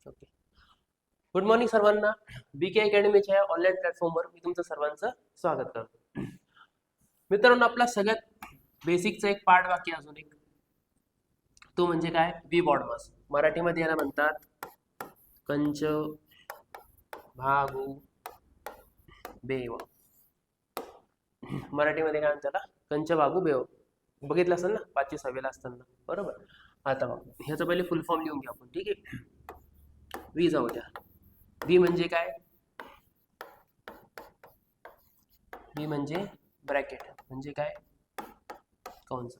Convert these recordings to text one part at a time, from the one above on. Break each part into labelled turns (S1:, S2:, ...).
S1: Okay. Good morning सर्वांना. BK अकॅडमीच्या या online प्लॅटफॉर्मवर मी तुमचं सर्वांचं स्वागत करतो. मित्रांनो, आपला सगळ्यात बेसिकचा एक पार्ट बाकी अजून एक, तो म्हणजे काय, वी बॉडमास. मराठीमध्ये याला म्हणतात कंच भागू बेव. मराठीमध्ये काय म्हणतात त्याला, कंच भागू बेव. बघितलं असेल ना 5वी 6वीला असताना, बरोबर. आता बघ, ह्याचं पहिले फुल फॉर्म लिहून घ्या आपण, ठीक आहे. वी जाऊ द्या. वी म्हणजे काय, वी म्हणजे ब्रॅकेट, म्हणजे काय, कंस.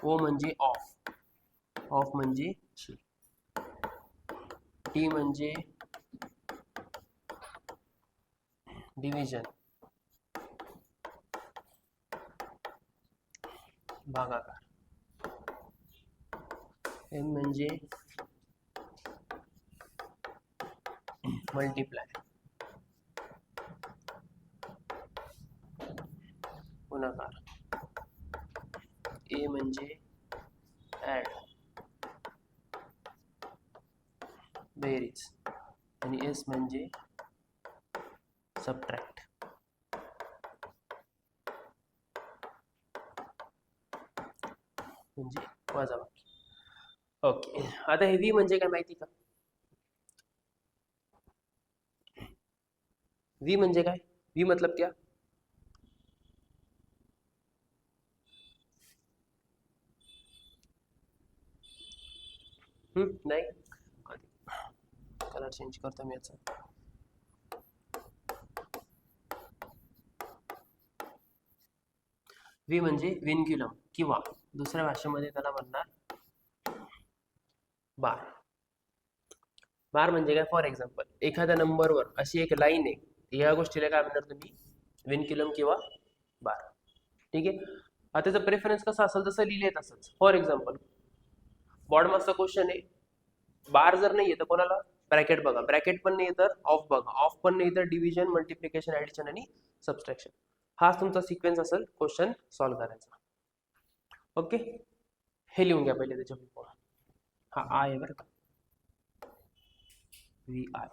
S1: ओ म्हणजे ऑफ, ऑफ म्हणजे टी म्हणजे डिव्हिजन, भागाकार. एम म्हणजे मल्टिप्लाय, गुणाकार. ए म्हणजे ऍड, बेरीज. आणि एस म्हणजे सबट्रॅक्ट. म्हणजे वजाबाकी. ओके. आता हे व्ही म्हणजे काय माहिती का, वी म्हणजे काय, वी मतलब क्या, नाही, कलर चेंज करतो मी याचा. वी म्हणजे विनक्युलम, किंवा दुसऱ्या भाषेमध्ये त्याला म्हणणार बार. बार म्हणजे काय, फॉर एक्झाम्पल एखाद्या नंबरवर अशी एक लाईन आहे, या गोष्टीला काय म्हणणार तुम्ही, विनक्युलम किंवा बार. ठीक आहे. आता त्याचा प्रेफरन्स कसा असेल तसं लिहिले तसंच. फॉर एक्झाम्पल बॉडमासचा क्वेश्चन आहे, बार जर नाही आहे तर कोणाला ब्रॅकेट बघा, ब्रॅकेट पण नाही तर ऑफ बघा, ऑफ पण नाही तर डिव्हिजन, मल्टिप्लिकेशन, ऍडिशन आणि सबस्ट्रॅक्शन. हाच तुमचा सिक्वेन्स असेल क्वेश्चन सॉल्व्ह करायचा. ओके. हे लिहून घ्या पहिले त्याच्या फुल. हा आय आहे बरं का, व्ही आय.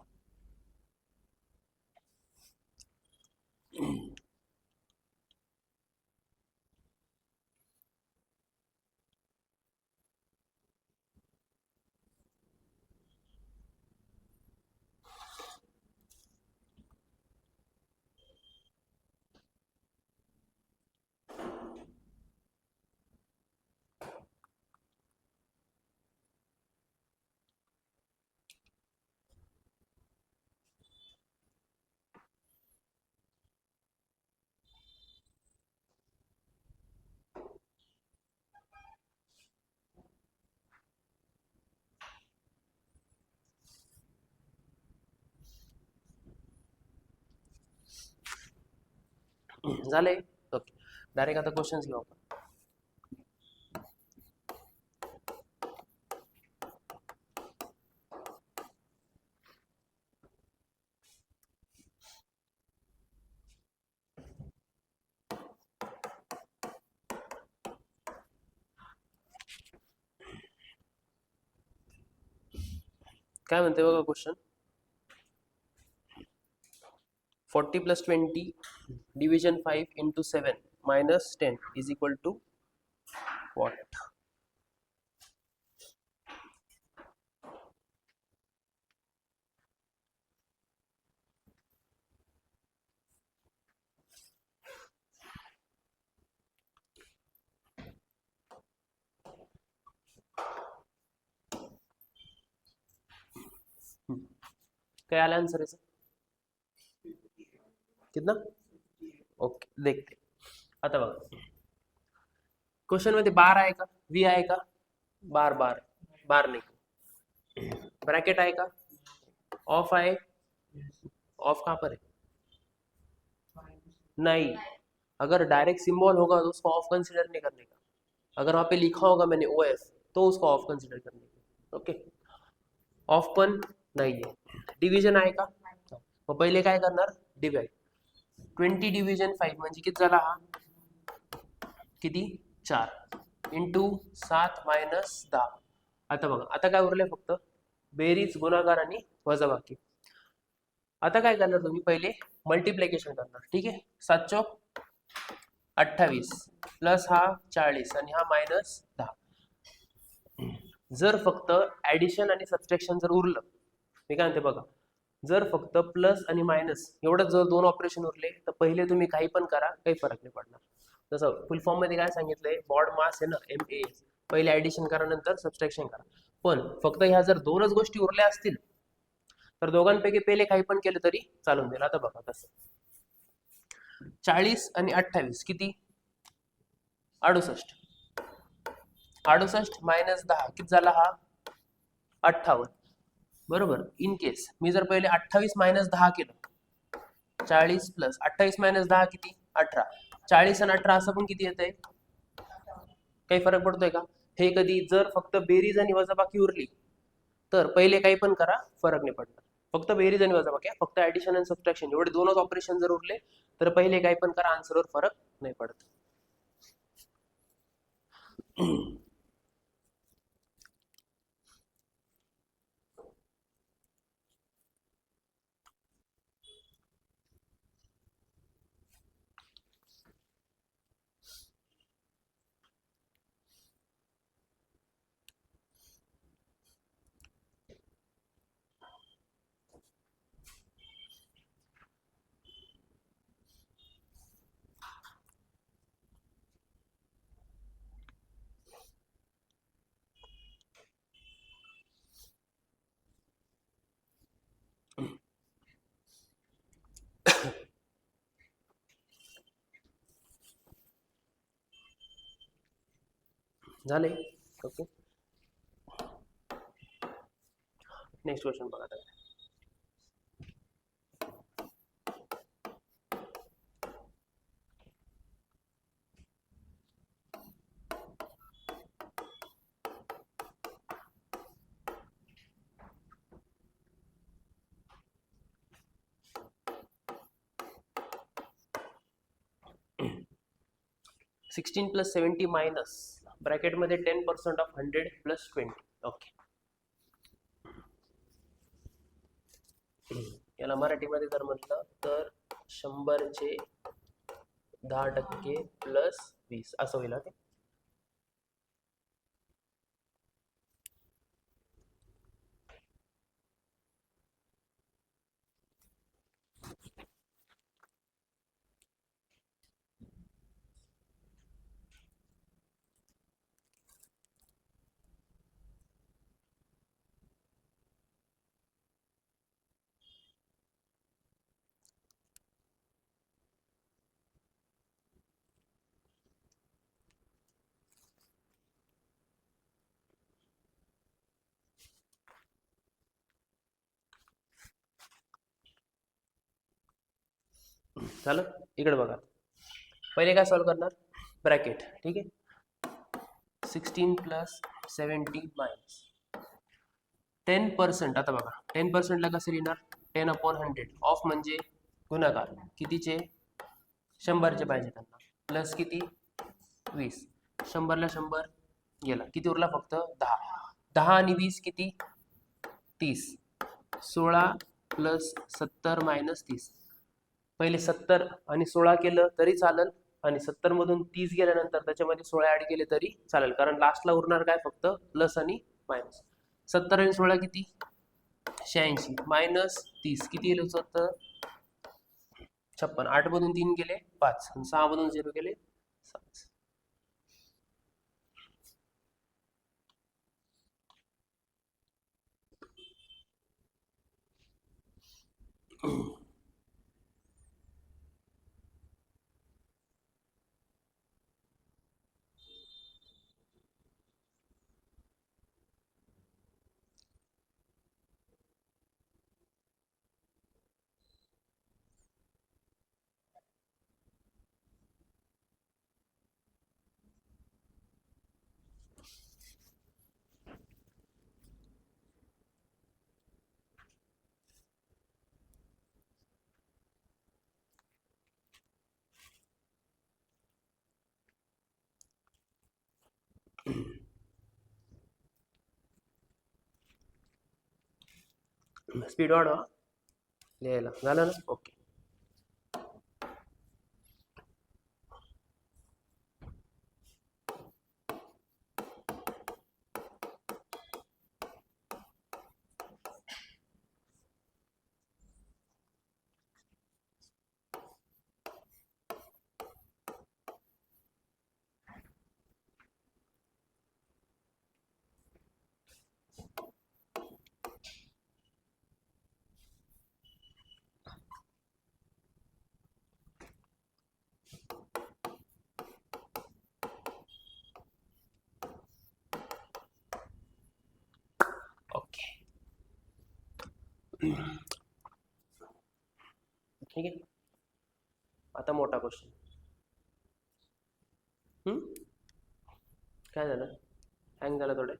S1: झालंय. ओके. डायरेक्ट आता क्वेश्चन्स घेऊ आपण. काय म्हणते बघा question, 40 + 20 division 5 × 7 - 10 is equal to what. काय आला आन्सर याचा, कितना. ओके, देखते. आता बघा क्वेश्चन मध्ये बार आहे का, वी आहे का, बार बार बार नहीं. ब्रैकेट आहे का, ऑफ आहे, ऑफ कहाँ पर है, नहीं. अगर डायरेक्ट सिंबल होगा तो उसको ऑफ कंसिडर नहीं करने का. अगर वहां पे लिखा होगा मैंने OF तो उसको ऑफ कंसिडर करने का. ओके. ऑफ पण नाही आहे. डिव्हिजन आहे का, मग पहिले काय करणार, डिवाइड. 20 डिव्हिजन 5 म्हणजे किती झाला हा, किती, 4 × 7 - 10 आता बघा, आता काय उरलंय फक्त बेरीज, गुणाकार आणि वजाबाकी. आता काय करणार तुम्ही, पहिले मल्टिप्लिकेशन करणार. ठीक आहे, 7 चौक 28 प्लस हा 40 आणि हा -10. जर फक्त ऍडिशन आणि सबट्रॅक्शन जर उरलं, मी काय म्हणते बघा, जर फक्त प्लस आणि मायनस एवढंच जर दोन ऑपरेशन उरले तर पहिले तुम्ही काही पण करा, काही फरक नाही पडणार. जसं फुल फॉर्म मध्ये काय सांगितलंय, बॉड मास आहे ना MA, पहिले ऍडिशन करा नंतर सबट्रॅक्शन करा. पण फक्त ह्या जर दोनच गोष्टी उरल्या असतील तर दोघांपैकी पहिले काही पण केलं तरी चालून देईल. आता बघा कसं, 40 आणि 28 किती, 68. 68 -10 किती झाला हा, 58. बरोबर. इन केस मी जर पहिले 28 - 10 केलं, 40 प्लस 28 - 10 किती, 18. 40 आणि 18 असं पण किती येत आहे, काही फरक पडतोय का? हे कधी जर फक्त बेरीज आणि वजाबाकी उरली तर पहिले काही पण करा, फरक नाही पडणार. फक्त बेरीज आणि वजाबाकी, फक्त ऍडिशन आणि सबट्रॅक्शन एवढे दोनच ऑपरेशन जर उरले तर पहिले काही पण करा, आन्सरवर फरक नाही पडत. झाले. ओके, नेक्स्ट क्वेश्चन बघा. 16 + 70 मायनस ब्रॅकेट मध्ये 10% ऑफ 100 + 20. ओके, याला मराठीमध्ये जर म्हटलं तर 100चे 10% + 20 असं होईल. ते झालं. इकडे बघा, पहिले काय सॉल्व करणार, ब्रॅकेट. ठीक आहे, 16 + 70 मायनस 10%. आता बघा 10% ला कसं लिहिणार, 10/100 ऑफ म्हणजे गुणाकार, कितीचे, 100चे पाहिजे त्यांना, प्लस किती, 20. 100ला 100 गेला, किती उरला फक्त 10. 10 आणि 20 किती, 30. 16 + 70 - 30. पहिले 70 आणि 16 केलं तरी चालेल, आणि 70 मधून 30 गेल्यानंतर त्याच्यामध्ये 16 ऍड केले तरी चालेल, कारण लास्टला उरणार काय, फक्त प्लस आणि मायनस. 70 आणि 16 किती, 86 -30 किती गेले, 56. 8 मधून 3 गेले 5, 6 मधून 0 गेले 7. स्पीड वाढवा लिहायला. झालं ना? ओके. ओके. ठीक आहे. आता मोठा क्वेश्चन. काय झालं? हँग झालं थोडे.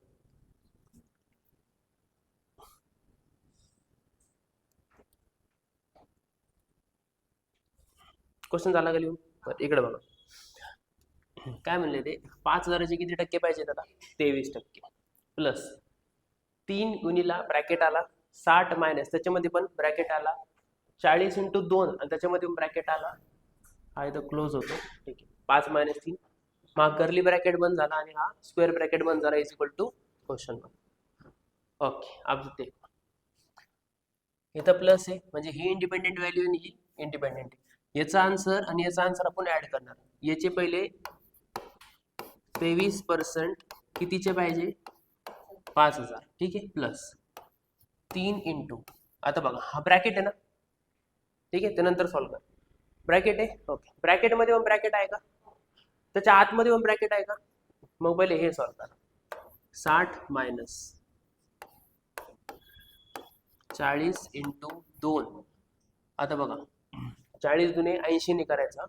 S1: क्वेश्चन झाला का लिहून? बरं, इकडे बघा. काय म्हणले ते? 5,000चे किती टक्के पाहिजे त्याला? 23% प्लस 3 गुणीला ब्रॅकेट आला 60 मायनस त्याच्यामध्ये पण ब्रॅकेट आला 40 इंटू 2 आणि त्याच्यामध्ये पण ब्रॅकेट आला. हा इथं क्लोज होतो. ठीक आहे. 5 मायनस 3 मग कर्ली ब्रॅकेट बंद झाला आणि हा स्क्वेअर ब्रॅकेट बंद झाला is equal to question. Okay. अब ते इथं प्लस आहे म्हणजे ही इंडिपेंडेंट व्हॅल्यू आणि ही इंडिपेंडेंट आहे. याचा आन्सर आणि याचा आन्सर आपण ऍड करणार. याचे पहिले 23% कितीचे पाहिजे? 5,000. ठीक आहे. प्लस 3 इंटू आता बघा हा ब्रॅकेट आहे ना. ठीक आहे. त्यानंतर सॉल्व कर. ब्रॅकेट आहे. ओके. ब्रॅकेटमध्ये पण ब्रॅकेट आहे का? त्याच्या आतमध्ये पण ब्रॅकेट आहे का? मग पहिले हे सॉल्व करा. 60 मायनस 40 इंटू 2. आता बघा 40 दुने 80 ने करायचा.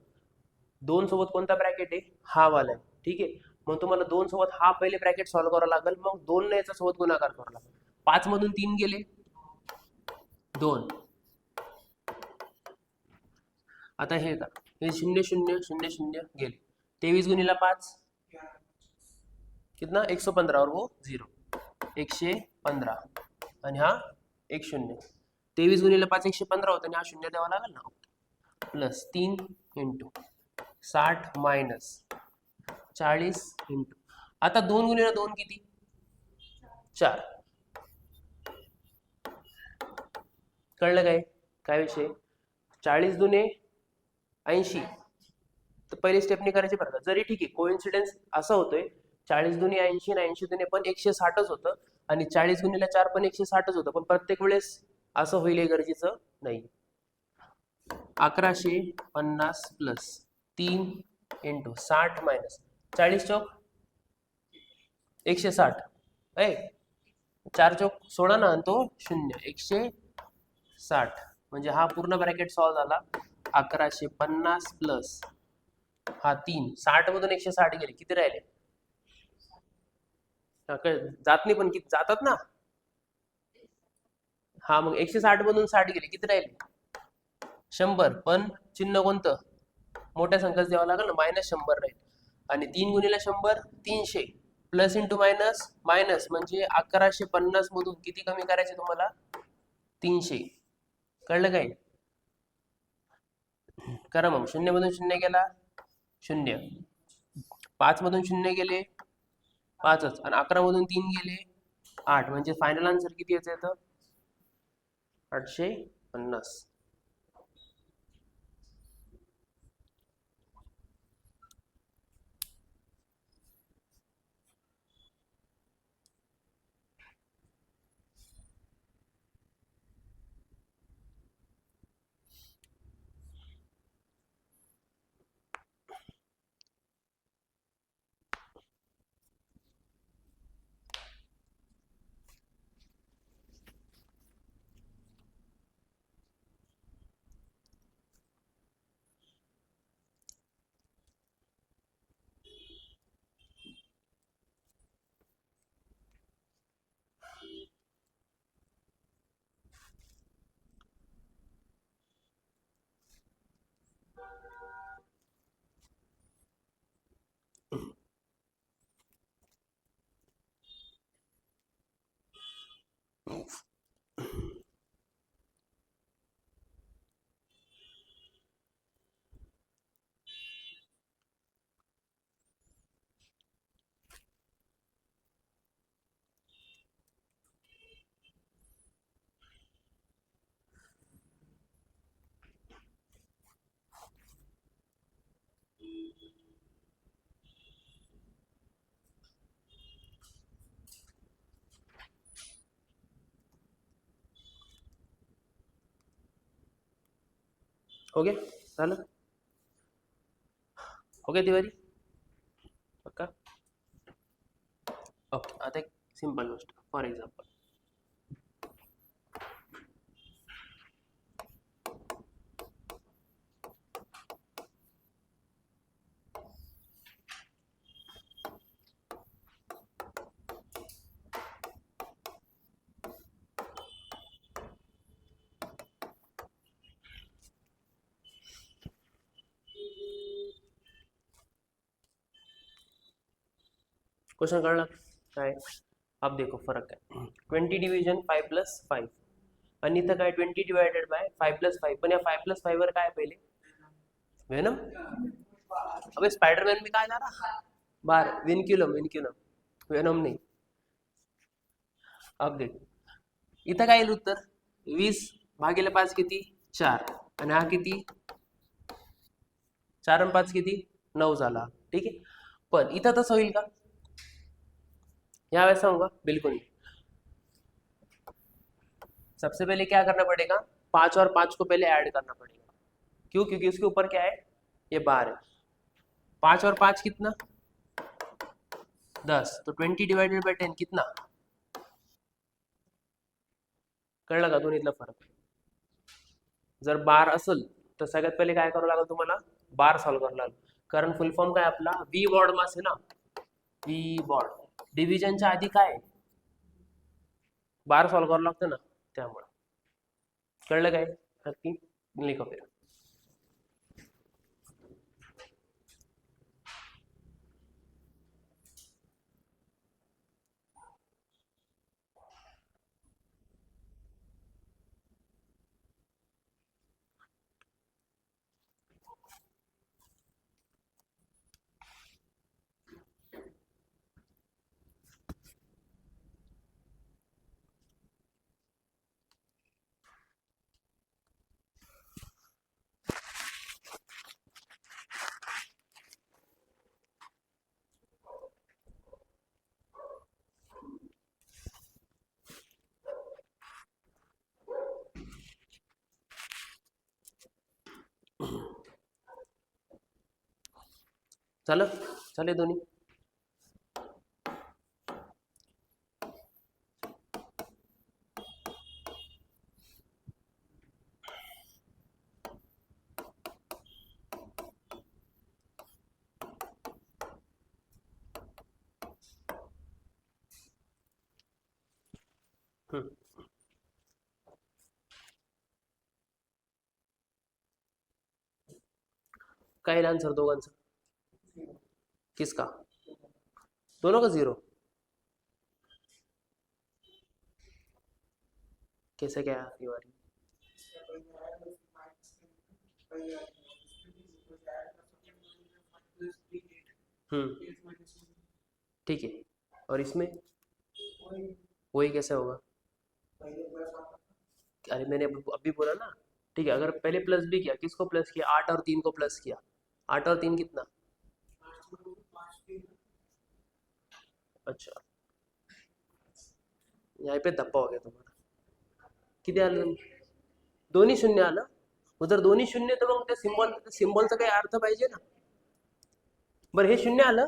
S1: 2 सोबत कोणता ब्रॅकेट आहे? हा वाला आहे. ठीक आहे. मग तुम्हाला 2 सोबत हा पहिले ब्रॅकेट सॉल्व्ह करावा लागेल. मग 2 ने याचा सोबत गुणाकार करावा लागेल. 5 मधून 3 गेले 2. आता हे का हे 0 0 0 0 गेले. 23 गुणीला 5 कितना 115 और वो 0 115 आणि हा 1 0. 23 गुणीला 5 115 होतं आणि हा 0 द्यावा लागेल ना. प्लस 3 इंटू 60 मायनस 40 इंटू आता 2 गुणीला 2 किती? 4. कळलं काय? काय विषय? 40 दुने 80 तर पहिली स्टेपनी करायची बरं का. जरी ठीक आहे कोइन्सिडेंस असा होतोय 40 दुने 80 आणि 80 दुने पण 160च होतं आणि 40 गुणीला 4 पण 160च होतं. पण प्रत्येक वेळेस असं होईल हे गरजेचं नाही. 1150 प्लस 3 इंटू 60 मायनस 40 चौक 160 ऐ 4 चौक 16 ना आणि तो 0 160 म्हणजे हा पूर्ण ब्रॅकेट सॉल्व झाला. 1150 प्लस हा 3 60 मधून 160 गेले किती राहिले? जात नाही पण किती जातात ना. हा मग 160 मधून 60 गेले किती राहिले? 100. पण चिन्ह कोणतं? मोठ्या संख्येच द्यावं लागेल ना. -100 राहील आणि 3 गुणिले 100 300 प्लस इंटू मायनस मायनस म्हणजे 1150 मधून किती कमी करायचे तुम्हाला? 300. कळलं काय? करा मग. 0 मधून 0 गेला 0. 5 मधून 0 गेले 5च आणि 11 मधून 3 गेले 8 म्हणजे फायनल आन्सर किती याचं येतं? 850. हो गया? झालं? हो गया तिवारी? पक्का? ओके, आता एक सिंपल गोष्ट फॉर एक्झाम्पल, क्वेश्चन कळला काय? अब देखो फरक काय, 20 डिव्हिजन 5+5 आणि इथं काय 20 डिवायडेड बाय 5+5, पण या 5+5 वर काय पहिले वेनम, अबे स्पाइडरमैन में काय झाला बार विनक्युलम वेनम नाही. अब देख इथं काय येईल उत्तर, 20/5 किती 4, आणि हा किती 4 आणि 5 किती 9 झाला. ठीक आहे, पण इथं तसं होईल का या वैसा होगा? बिल्कुल नहीं. सबसे पहले क्या करना पड़ेगा, 5 और 5 को पहले ऐड करना पड़ेगा. क्यों? क्योंकि उसके ऊपर क्या है, ये बार है. 5 और 5 कितना 10, तो 20 डिवाइडेड बाय 10 कितना, कळलं का दोन्हीतला फरक? जर बार असेल तर सगळ्यात पहिले काय करावं लागेल तुम्हाला, बार सॉल्व्ह करावं लागेल, कारण फुल फॉर्म काय आपला व्ही बॉर्ड मास आहे ना, व्ही बॉर्ड. डिव्हिजनच्या आधी काय बार सॉल्व्ह करावं लागतं ना, त्यामुळे. कळलं काय नक्की? लिखो फिर. झालं? झाले दोन्ही? काय येईल आन्सर दोघांचं? किसका? दोनों का 0? कैसे क्या तिवारी? ठीक है, और इसमें वही कैसे होगा? अरे मैंने अभी बोला ना. ठीक है, अगर पहले प्लस भी किया, किसको प्लस किया, 8 और 3 को प्लस किया, 8 और 3 कितना, अच्छा यहाँ पे धप्पा हो गया तुम्हाला. किती आलं? दोन्ही शून्य आलं. जर दोन्ही शून्य तर मग त्या सिम्बॉलचा काही अर्थ पाहिजे ना. बरं हे शून्य आलं,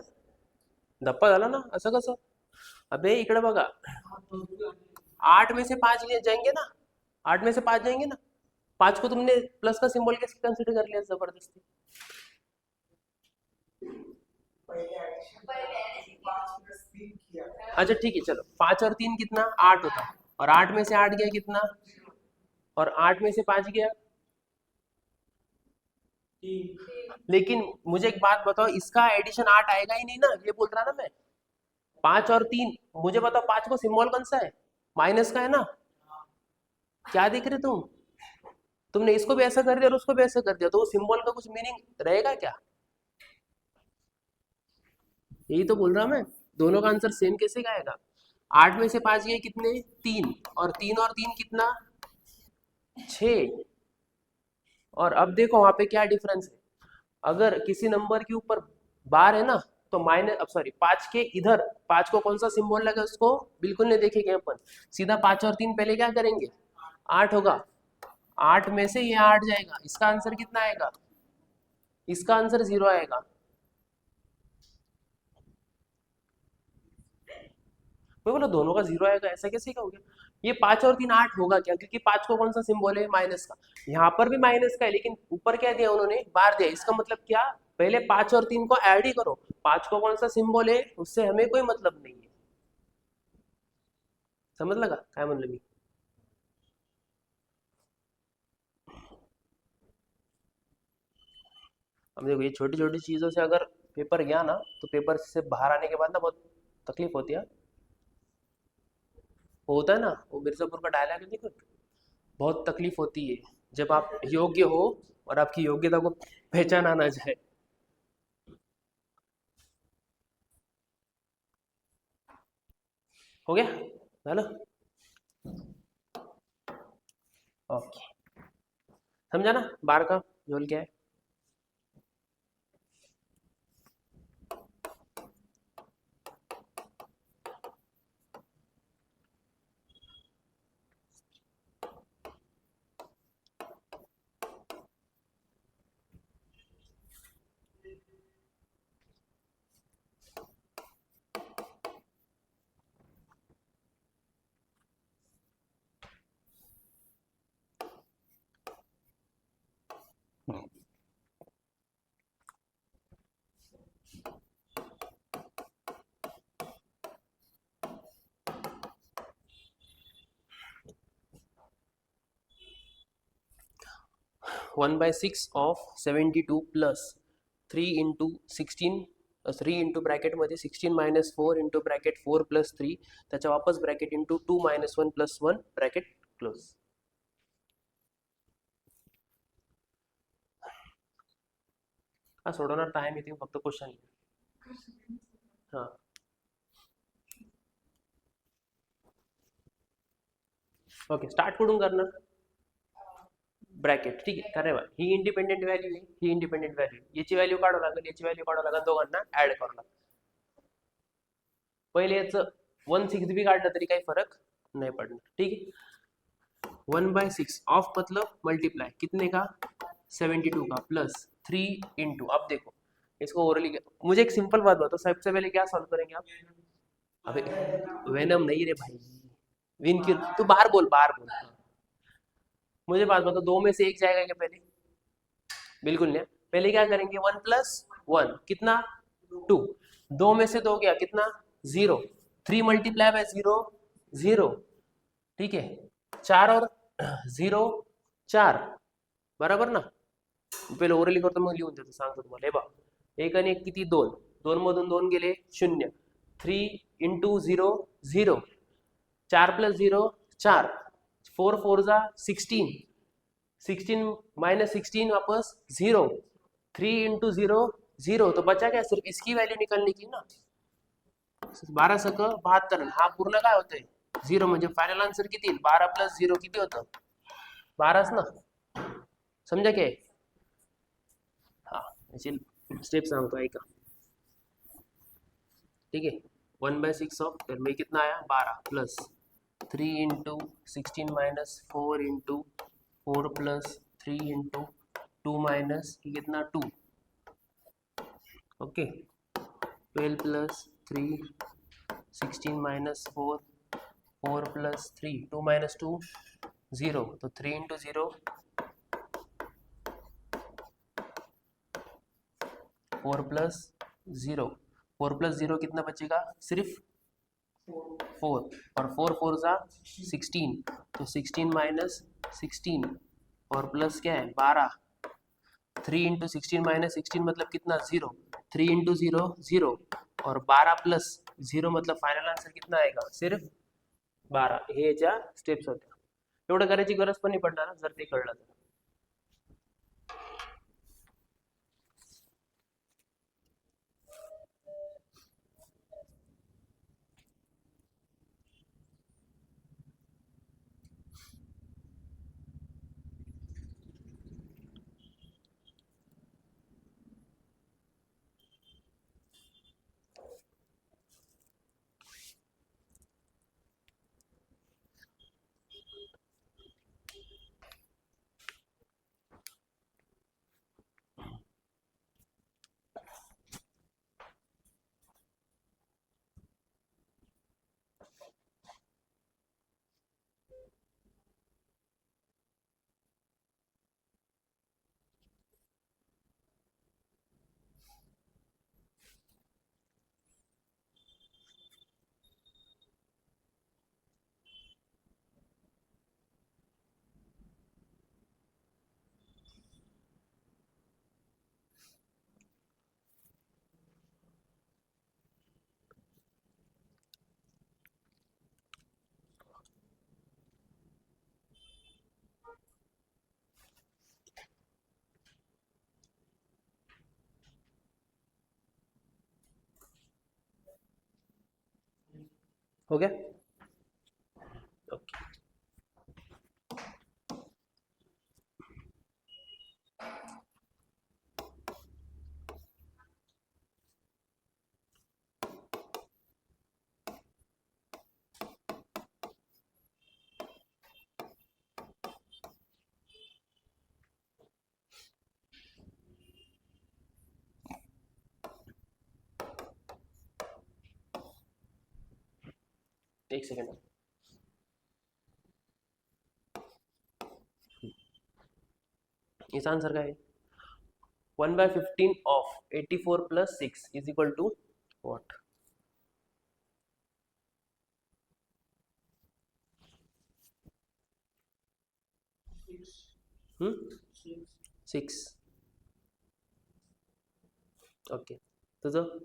S1: धप्पा झाला ना, असं कसं? अबे इकडे बघा, 8 में से 5 जाएंगे ना, 8 में से 5 जाएंगे ना, 5 को तुमने प्लस का सिंबल कैसे कंसिडर कर लिया जबरदस्ती? अच्छा ठीक है, चलो 5 और 3 कितना 8 होता, और 8 में से 8 गया कितना, और 8 में से 5 गया. लेकिन मुझे एक बात बताओ, इसका एडिशन 8 आएगा ही नहीं ना, ये बोल रहा ना मैं. 5 और 3, मुझे बताओ 5 को सिंबल कौन सा है, माइनस का है ना. क्या देख रहे तुमने इसको भी ऐसा कर दिया और उसको भी ऐसा कर दिया, तो वो सिंबल का कुछ मीनिंग रहेगा क्या? यही तो बोल रहा मैं, दोनों का आंसर सेम कैसे आएगा? 8 में से 5 गए कितने 3, और 3 कितना 6. और अब देखो वहां पे क्या डिफरेंस है, अगर किसी नंबर के ऊपर बार है ना, तो माइनस, अब सॉरी 5 के इधर 5 को कौन सा सिंबल लगा उसको बिल्कुल नहीं देखेंगे अपन, सीधा 5 और 3 पहले क्या करेंगे 8 होगा, 8 में से ये 8 जाएगा, इसका आंसर कितना आएगा? इसका आंसर 0 आएगा। मैं बोला दोनों का 0 आएगा, ऐसा कैसे कहोगे? ये 5 और 3 8 होगा क्या? क्योंकि 5 को कौन सा सिंबल है? माइनस का। यहाँ पर भी माइनस का है, लेकिन ऊपर क्या दिया उन्होंने? बार दिया। इसका मतलब क्या? पहले 5 और 3 को ऐड ही करो। 5 को कौन सा सिंबल है उससे हमें कोई मतलब नहीं है। समझ लगा काय म्हणलं मी? अब देखो, ये छोटी छोटी चीजों से अगर पेपर गया ना, तो पेपर से बाहर आने के बाद ना बहुत तकलीफ होती है। वो होता है ना, वो मिर्जापुर का डायलॉग है, देखो, बहुत तकलीफ होती है जब आप योग्य हो और आपकी योग्यता को पहचाना ना जाए। हो गया? हेलो, ओके, समझा ना बार का झोल क्या है? One by six of 72 plus 3 × 16, 3 × ब्रॅकेटमध्ये 16 - 4 × bracket 4 + 3, त्याच्या वापस ब्रॅकेट इंटू 2 - 1 + 1 ब्रॅकेट क्लोज. हा सोडवणार टाइम येते फक्त क्वेश्चन. हां, ओके, स्टार्ट कुठून करणार? ब्रॅकेट, ठीक आहे. कारण ही इंडिपेंडेंट व्हॅल्यू आहे, ही इंडिपेंडेंट व्हॅल्यू, याची व्हॅल्यू काढावं लागेल, याची व्हॅल्यू काढावं लागेल, दोघांना ऍड करावं लागेल. पहिले याचं 1/6 बी काढलं तरी काही फरक नहीं पड़ना, ठीक है. 1/6 ऑफ मतलब मल्टीप्लाई कितने का? 72 का, प्लस 3 × अब देखो इसको ओरली, मुझे एक सिंपल बात बताओ, सबसे पहले क्या सॉल्व करेंगे आप? अबे वेनम नहीं रे भाई, विन क्यों? तू बाहर बोल, बाहर बोल. मुझे बात बताओ, दो में से एक जाएगा क्या पहले? बिल्कुल नहीं. पहले क्या करेंगे? 1 + 1 कितना? 2. दो में से दो गया कितना? 0. 3 × 0 0, ठीक है. 4 और 0 4, बराबर ना? पहिले ओरली करतो मग लिहून देतो, सांगतो तुम्हाला. हे बघ, एक आणि एक किती? 2. 2 मधून 2 गेले 0. 3 × 0 0, 4 + 0 4, 4 4 जा 16, 16 - 16 वापस 0, 3 × 0 0, तो बचा क्या? सिर्फ इसकी वैल्यू निकलने की ना. 12 सक 72, हा पूर्ण काय होतंय? 0, म्हणजे फायनल आन्सर किती येईल? 12 + 0 किती होतं? 12च ना. समजा काय? हा, याची स्टेप सांगतो ऐका, ठीक है. 1/6 ऑफ, तर में कितना आया? 12 प्लस 3 × 16 - 4 × 4 + 3 × 2 माइनस कितना? 2, ओके. 12 + 3 16 - 4 4 + 3 2 - 2 0, तो 3 × 0 4 + 0, 4 + 0 कितना बचेगा? सिर्फ 4, और 4 4 जा 16, तो 16 - 16 और प्लस क्या है? 12. 3 × 16 - 16 मतलब कितना? 0. 3 × 0 0, और 12 + 0 मतलब फायनल आन्सर कितना आएगा? सिर्फ 12. हे याच्या स्टेप्स होत्या. एवढं करायची गरज पण नाही पडणार जर ते कळलं तर. हो गया? ओके। एक सेकंड, इसका आंसर क्या है? 1/15 of 84 + 6 is equal to what? Hmm, 6. Okay, तुझं?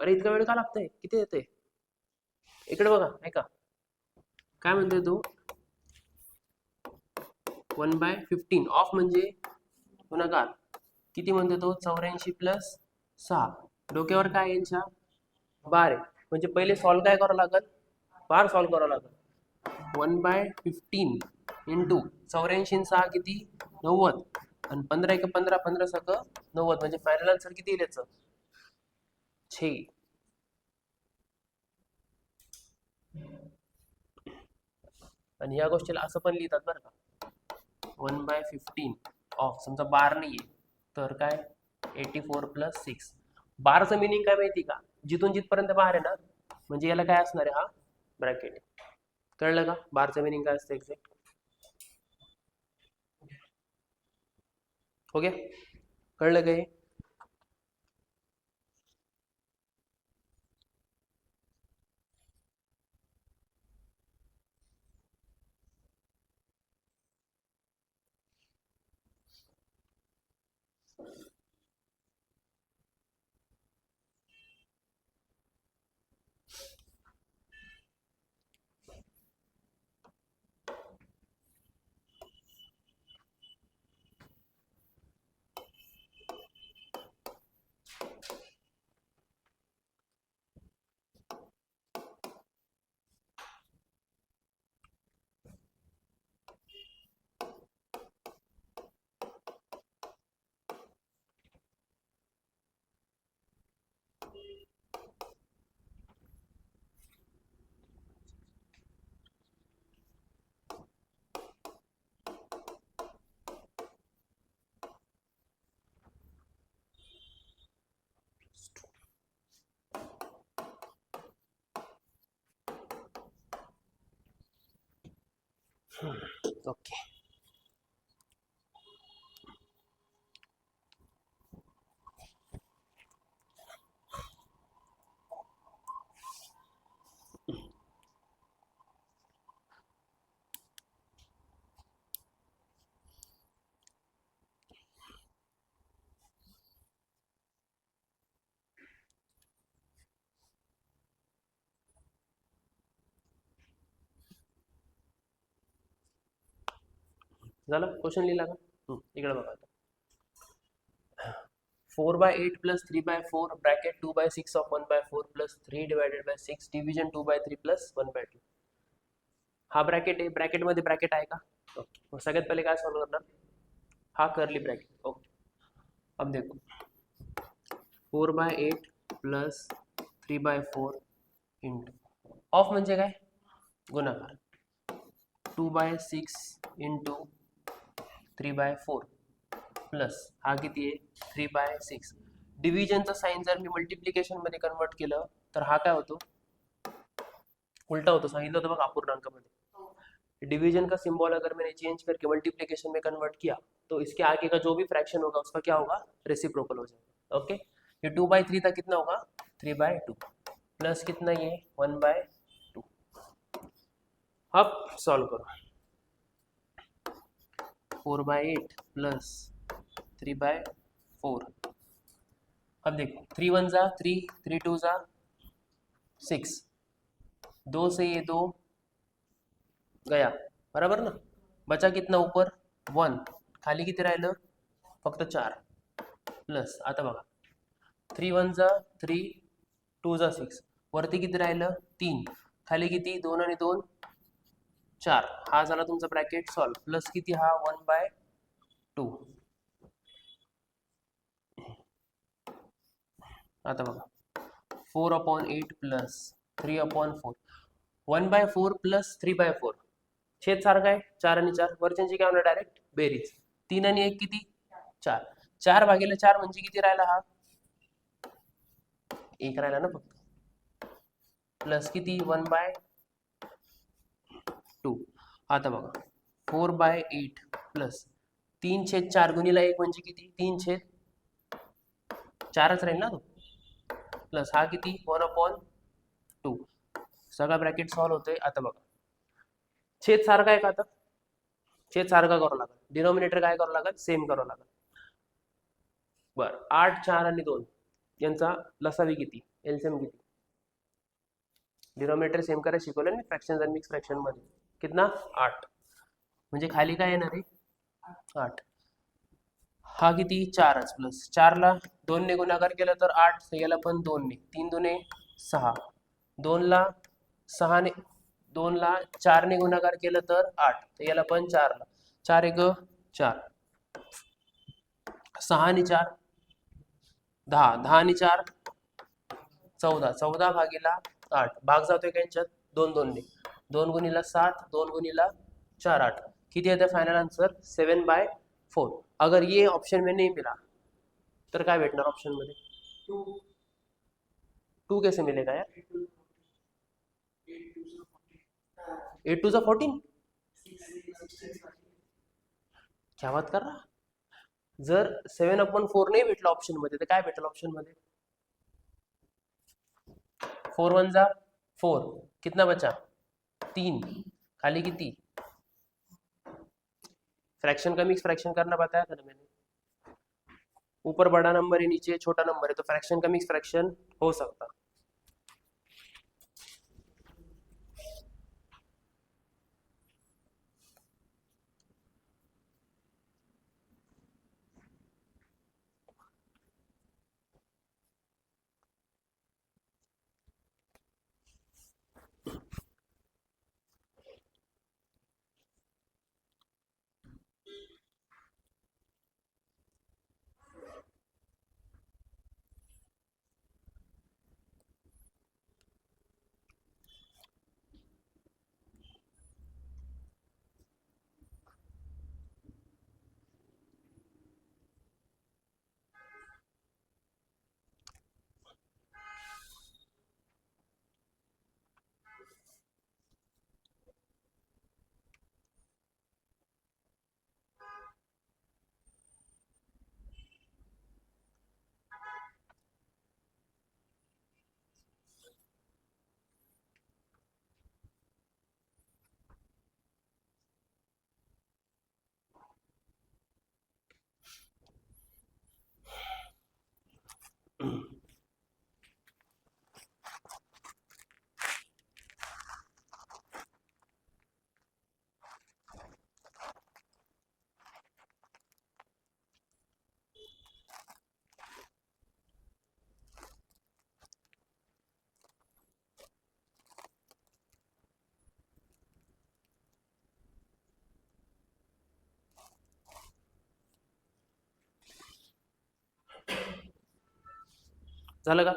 S1: अरे इतका वेळ का लागतंय? किती येते? इकडे बघा, ऐका काय म्हणतोय तू. 1/15 ऑफ म्हणजे गुणाकार. किती म्हणतो तो? 84 + 6. डोक्यावर काय यांच्या? बार आहे. म्हणजे पहिले सॉल्व काय करावं लागल? बार सॉल्व करावं लागल. 1/15 इंटू 84 आणि 6 किती? 90. आणि 15 × 15 15 सक 90. म्हणजे फायनल आन्सर किती येईल याचं? 6. आणि या गोष्टीला असं पण लिहितात बरं का, 1/15 ऑफ, समजा बार नाहीये तर काय? 84 + 6. बारचं मिनिंग काय माहिती का? जिथून जिथपर्यंत बार आहे ना, म्हणजे याला काय असणार आहे? हा ब्रॅकेट. कळलं का बारचं मिनिंग काय असतं एक्झॅक्ट? हो गया? कळलं का हे? ओके. झालं? क्वेश्चन लिहिला का? इकडे बघा आता. 4/8 + 3/4 ब्रॅकेट 2/6 ऑफ 1/4 + 3 / 6 डिव्हिजन 2/3 + 1/2. हा ब्रॅकेट आहे. ब्रॅकेटमध्ये ब्रॅकेट आहे का? ओके. मग सगळ्यात पहिले काय सॉल्व करणार? हा कर्ली ब्रॅकेट. ओके. अब देखो 4/8 + 3/4 इंटू ऑफ म्हणजे काय? गुणाकार. 2/6 इंटू 3/4 प्लस हा किती आहे? 3/6. डिव्हिजनचा साईन जर मी मल्टिप्लिकेशन मध्ये कन्वर्ट केलं तर हा काय होतो? उल्टा होतो. सांगितलं होतं बघा अपूर्णांकामध्ये. डिवीजन का सिंबल अगर मैंने चेंज करके मल्टीप्लिकेशन में कन्वर्ट किया तो इसके आगे का जो भी फ्रैक्शन होगा उसका क्या होगा? रेसिप्रोकल हो जाएगा. ओके. ये 2/3 था, कितना होगा? 3/2 प्लस कितना ये 1/2 अब सॉल्व करो। 4/8 प्लस 3/4। अब देखो 3 1 जा 3, 3 2 जा 6, 2 से ये 2 गया, बराबर ना। बचा कितना ऊपर 1, खाली किती राहिलं फक्त 4 प्लस, आता बघा 3 1 जा 3, 2 जा 6, वरती किती राहिलं 3, खाली किती 2 आणि 2 4, हा झाला तुमचा ब्रॅकेट सॉल्व, प्लस किती हा 1/2। आता बघा 4/8 प्लस 3/4, 1/4 प्लस 3/4, छेद सारखा आहे 4 आणि 4, वरच्यांची काय होणार डायरेक्ट बेरीज, 3 आणि 1 किती 4, 4/4 म्हणजे किती राहिला हा 1 राहिला ना फक्त, प्लस किती 1/2। आता बघा 4/8 प्लस 3/4 गुणिला 1 म्हणजे किती 3/4च राहील ना तो, प्लस हा किती 1/2, सगळा ब्रॅकेट सॉल्व होतोय। आता बघा छेद सारखा आहे का, आता छेद सारखा करावं लागेल, डिनॉमिनेटर काय करावं लागेल सेम करावं लागेल। बर 8 4 आणि 2 यांचा लसावी किती एलसीएम किती, डिनॉमिनेटर सेम करायला शिकवलं ना फ्रॅक्शन आणि मिक्स फ्रॅक्शन मध्ये, कितना 8, म्हणजे खाली काय येणार आहे 8, हा किती 4च, प्लस 4 ला 2 ने गुणाकार केला तर 8, याला पण 2 ने, 3 दुने 6, 2 ला 6 ने, 2 ला 4 ने गुणाकार केलं तर 8, याला पण 4 ला, 4 1 4, 6 आणि 4 10, 10 आणि 4 14, 14 भागीला 8, भाग जातोय का यांच्यात 2 2 ने, 2 गुणिला 7, 2 गुणिला 4 8, किती येतं फाइनल आंसर 7/4। अगर ये ऑप्शन में नहीं मिला तर काय भेटणार ऑप्शन मध्ये 2 कैसे मिलेगा यार, 8 2 14, क्या बात कर रहा, जर 7/4 नाही भेटलं ऑप्शन मध्ये तर काय भेटेल ऑप्शन मध्ये 4 1 जा 4, कितना बचा 3, खाली किती, फ्रैक्शन का मिक्स फ्रैक्शन करना बताया था ना मैंने, ऊपर बड़ा नंबर है नीचे छोटा नंबर है तो फ्रैक्शन का मिक्स फ्रैक्शन हो सकता। झालं का,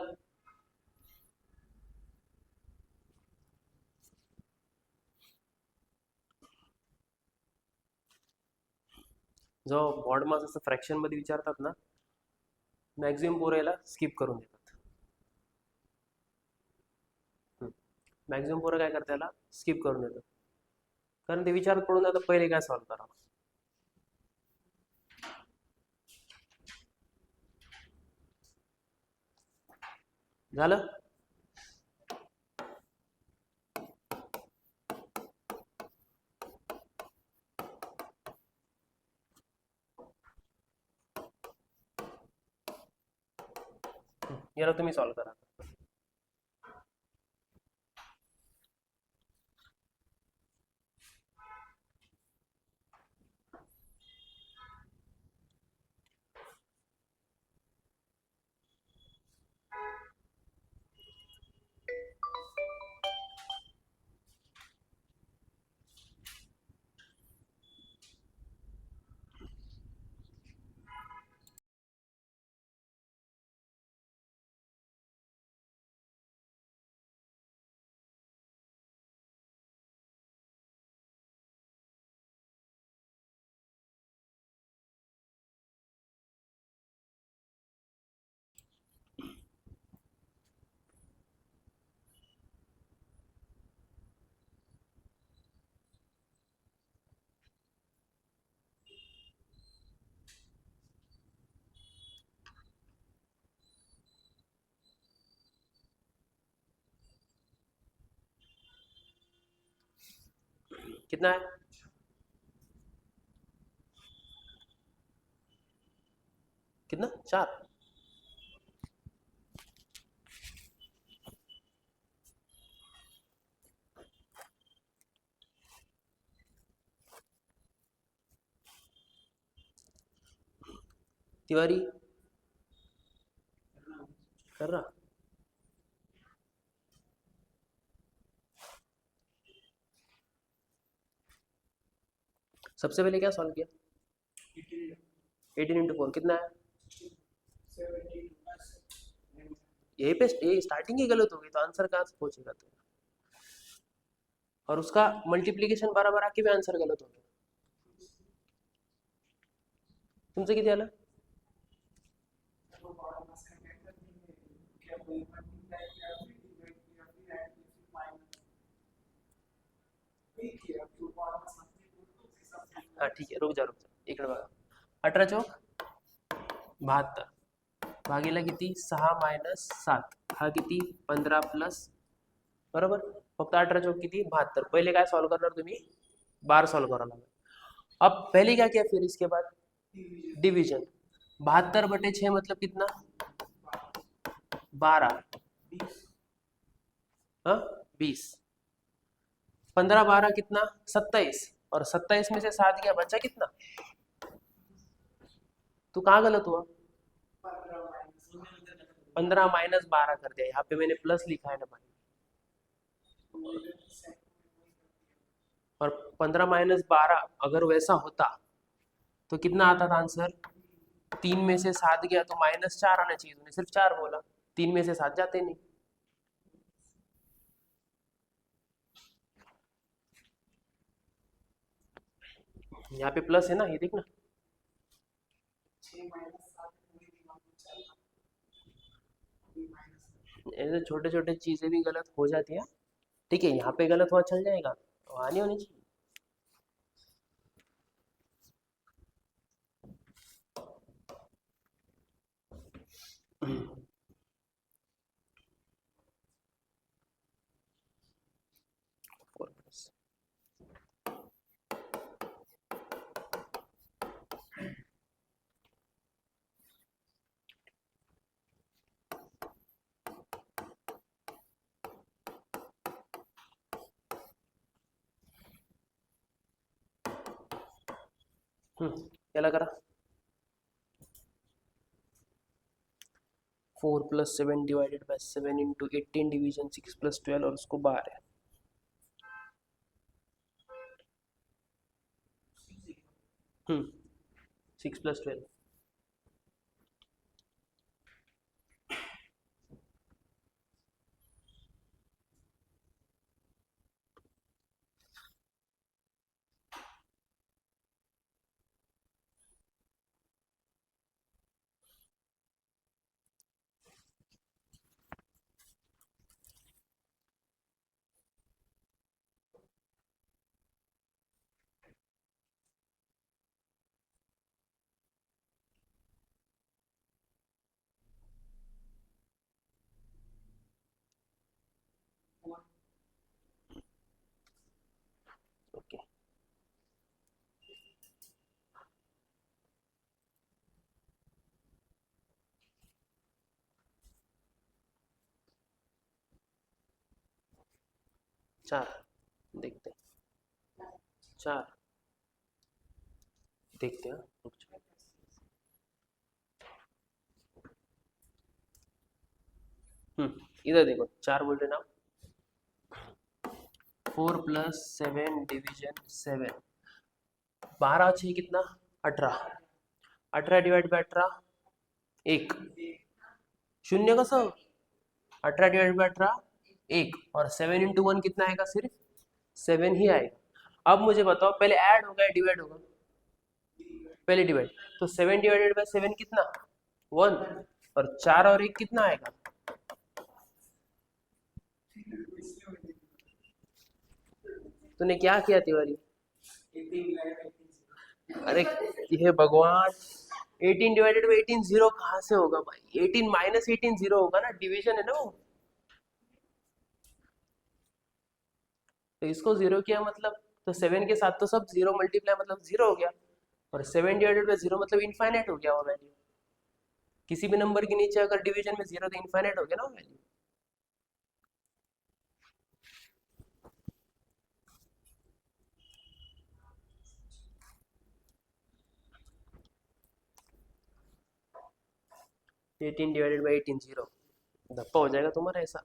S1: जो बोर्ड मध्ये असं फ्रॅक्शन मध्ये विचारतात ना मॅक्झिमम पोरं याला स्किप करून देतात, मॅक्झिमम पोरं काय करतात याला स्किप करून देतात, कारण ते विचार पडून जातात पहिले काय सॉल्व करा। झालं याला तुम्ही सॉल्व करा. कितना है? कितना? 4. तिवारी कर रहा. सबसे पहले क्या सॉल्व किया? 18 × 4 कितना है? यही पे ये स्टार्टिंग ही गलत होगी तो आंसर कहाँ से पहुंचेगा? तो और उसका मल्टीप्लीकेशन बराबर आके भी आंसर गलत हो गया. तुमसे किती आलं? हा ठीक आहे, रुक जा इकडे बघा. 18 चौक 72 भागीला किती? 6 - 7 हा किती? 15 प्लस, बरोबर. फक्त 18 चौक किती? 72. पहिले काय सॉल्व करणार तुम्ही? बार सॉल्व करावं लागेल. अब पहले क्या किया, फिर इसके बाद डिवीजन. 72/6 मतलब कितना? 12. हाँ 20. 15 12 कितना? 27. और 27 में से 7 गया, बचा कितना? तो कहाँ गलत हुआ? 15 - 12 कर दिया. यहाँ पे मैंने प्लस लिखा है ना भाई. और 15 - 12 अगर वैसा होता तो कितना आता था आंसर? 3 में से 7 गया तो -4 आना चाहिए. तूने सिर्फ 4 बोला. 3 में से 7 जाते नहीं. यहाँ पे प्लस है ना, ये देखना. ऐसे छोटे छोटे चीजें भी गलत हो जाती है. ठीक है, यहाँ पे गलत हुआ चल जाएगा, तो आनी होनी चाहिए. याला करा. 4 + 7 / 7 × 18 डिवीजन 6 + 12 और उसको 12 है. 6 + 12. ओके. 4 देखते हैं, 4 देखते हैं, रुक जाओ। इधर देखो 4 बोल रहे ना, 4 प्लस 7 डिवीजन 7, 12 6 कितना, 18, 18 डिवाइड बाय 18 1, शून्य कसं, 18 डिवाइड बाय 18 1, और 7 इंटू 1 कितना आएगा, सिर्फ 7 ही आएगा। अब मुझे बताओ पहले ऐड होगा या डिवाइड होगा, पहले डिवाइड, तो 7 डिवाइडेड बाय 7 कितना, 1, और 4 और 1 कितना आएगा, तूने क्या किया तिवारी, अरे ये भगवान, 18 डिवाइडेड बाई 18 जीरो कहाँ से होगा भाई, 18 माइनस 18 जीरो होगा ना, डिवीजन है ना वो, तो इसको जीरो किया मतलब, तो 7 के साथ तो सब जीरो मल्टीप्लाई मतलब जीरो हो गया, और 7 डिवाइडेड बाई जीरो मतलब इनफाइनाइट हो गया वो वैल्यू, किसी भी नंबर के नीचे अगर डिवीजन में जीरो तो इनफाइनाइट हो गया ना वो वैल्यू। 18 डिवाइडेड बाई 18 जीरो, धप्पा हो जाएगा तुम्हारा ऐसा।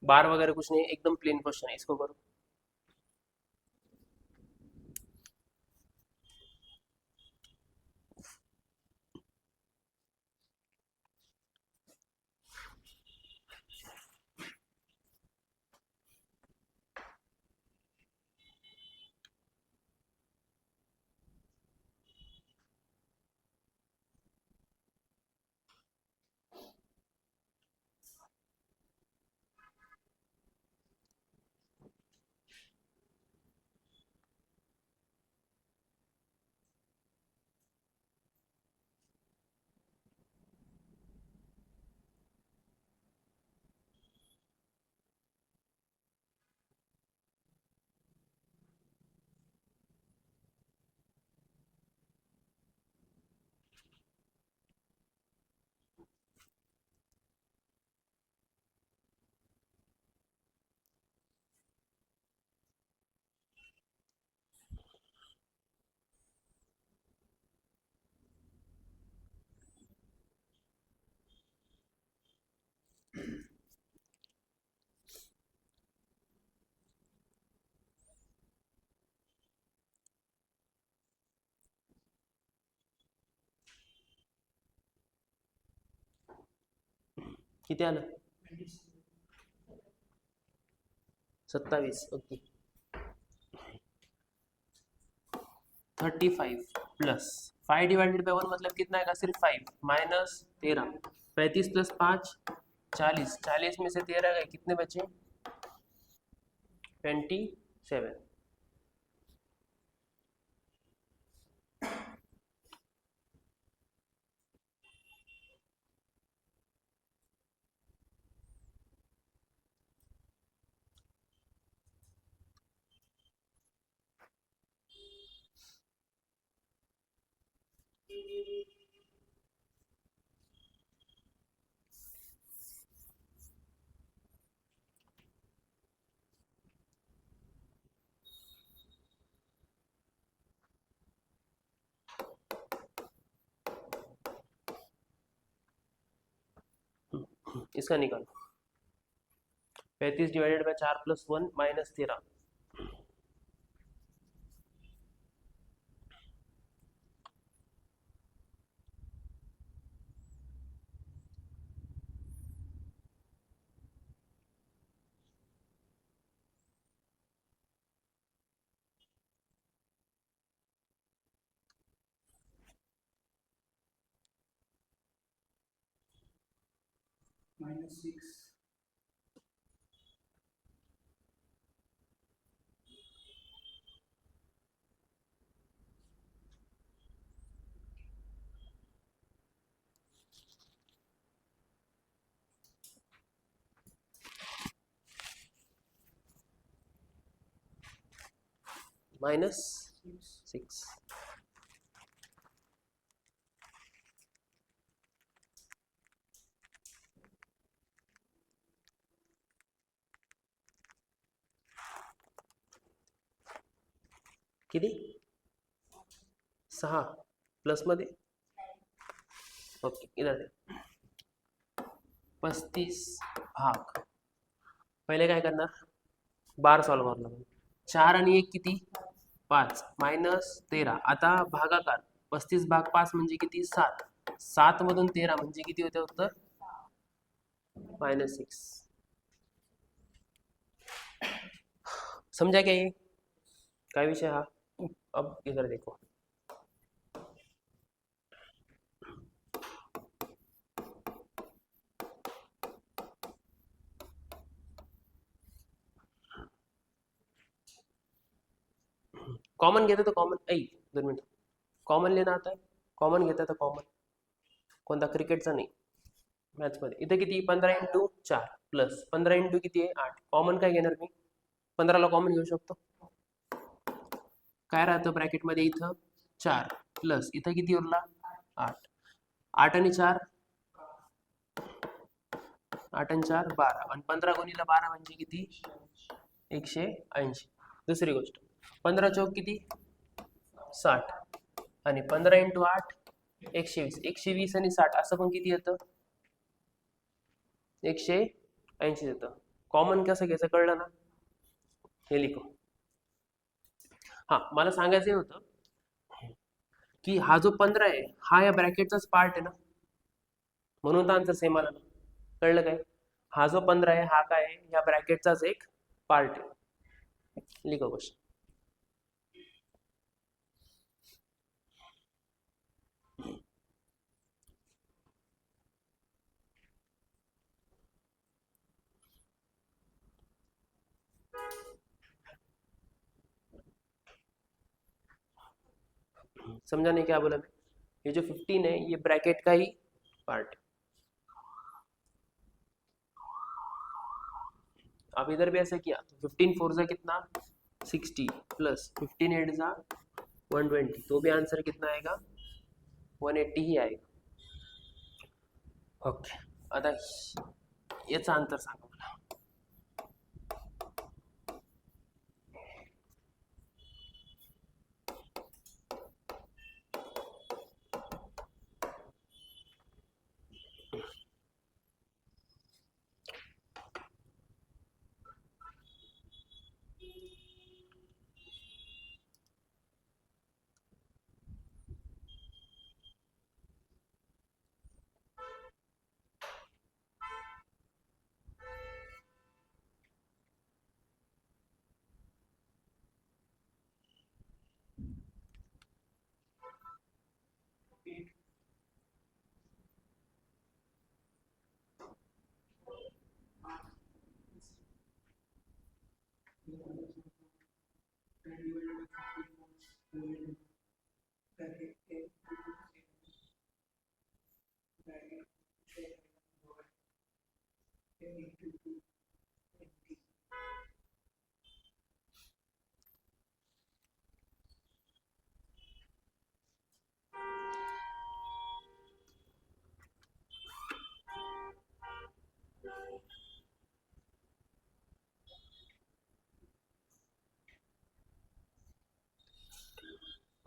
S1: बार वगैरह कुछ नहीं, एकदम प्लेन क्वेश्चन है, इसको करो। किती आलं, 27, ओके। 35 प्लस 5 डिवाइडेड बाई 1 मतलब कितना आएगा, सिर्फ 5, माइनस 13, 35 प्लस 5 40, 40 में से 13 गए, कितने बचे, 27। इसका निकालो, 35 डिवाइडेड बाई 4 प्लस 1 माइनस 13,
S2: -6,
S1: -6. किती 6 प्लस मध्ये ओके इधर 35 भाग पहिले काय करणार बार सॉल्व करणार 4 आणि 1 किती 5 -13 आता भागाकार 35 भाग 5 म्हणजे किती 7 7 मधून 13 म्हणजे किती होते उत्तर -6 समझा क्या ये काय विषय हा अब इधर देखो कॉमन घेता तो कॉमन 2 मिनिट कॉमन लेना आता है कॉमन घेता तर कॉमन कोणता क्रिकेटचा नाही मॅथ्समध्ये इथं किती 15×4 प्लस 15 किती आहे 8 कॉमन काय घेणार मी 15ला कॉमन घेऊ शकतो काय राहतं ब्रॅकेटमध्ये इथं 4 प्लस इथं किती उरला 8 8 आणि 4 8 आणि 4 12 आणि 15 गुणिले 12 म्हणजे किती 180 दुसरी गोष्ट 15 चौक किती 60 आणि 15×8 120 120 आणि 60 असं पण किती येतं 180 येतं कॉमन कसं घ्यायचं कळलं ना हे लिखो हा मला सांगायचं होतं की हा जो 15 आहे हा या ब्रॅकेटचाच पार्ट आहे ना म्हणून तर आन्सर सेम आला ना कळलं काय हा जो 15 आहे हा काय आहे या ब्रॅकेटचाच एक पार्ट आहे लिखो क्वेश्चन समझा नहीं क्या बोला मैं ये जो 15 है ये ब्रैकेट का ही पार्ट है अब इधर भी ऐसा किया 15 4 जा कितना 60 प्लस 15 8 जा 120 तो भी आंसर कितना आएगा 180 ही आएगा ओके आता याचा अंतर सांगा मला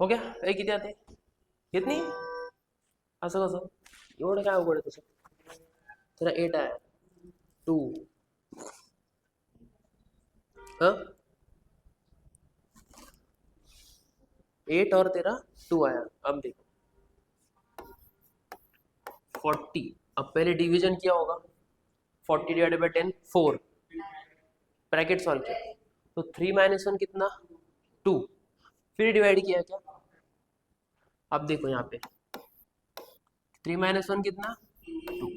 S1: हो गया हे किती आते येत नाही असं कसं एवढं काय अवघड आहे तसं तेरा 8 आया 2 हाँ 8 और तेरा 2 आया अब देखो 40 अब पहले डिवीजन किया होगा 40 डिवाइडेड बाई 10 4 ब्रैकेट सॉल्व किया तो 3 - 1 कितना 2 फिर डिवाइड किया क्या अब देखो यहाँ पे 3 - 1 कितना 2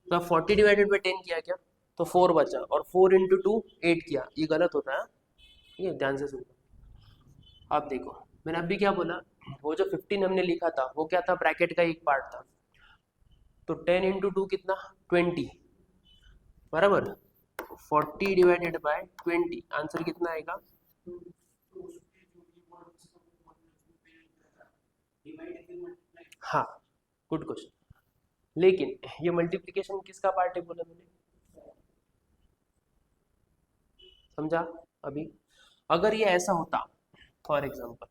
S1: तो 40 डिवाइडेड बाई 10 किया क्या तो 4 बचा और 4 × 2 8 किया ये गलत होता है ठीक है ध्यान से सुनो अब देखो मैंने अभी क्या बोला वो जो 15 हमने लिखा था वो क्या था ब्रैकेट का एक पार्ट था तो 10 × 2 कितना 20 बराबर 40 डिवाइडेड बाय 20 आंसर कितना आएगा हाँ, गुड क्वेश्चन। लेकिन ये मल्टीप्लिकेशन किसका पार्ट है बोला मैंने, समझा अभी? अगर ये ऐसा होता, फॉर एग्जाम्पल,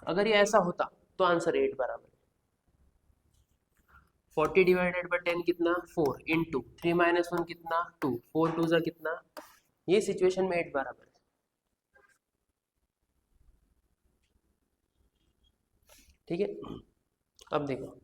S1: अगर ये ऐसा होता तो आंसर 8 बराबर है। 40 डिवाइडेड बाई 10 कितना, 4 इंटू 3 माइनस 1 कितना, 2, 4 टू जा कितना, ये सिचुएशन में 8 बराबर है। ठीक है, अब देखो,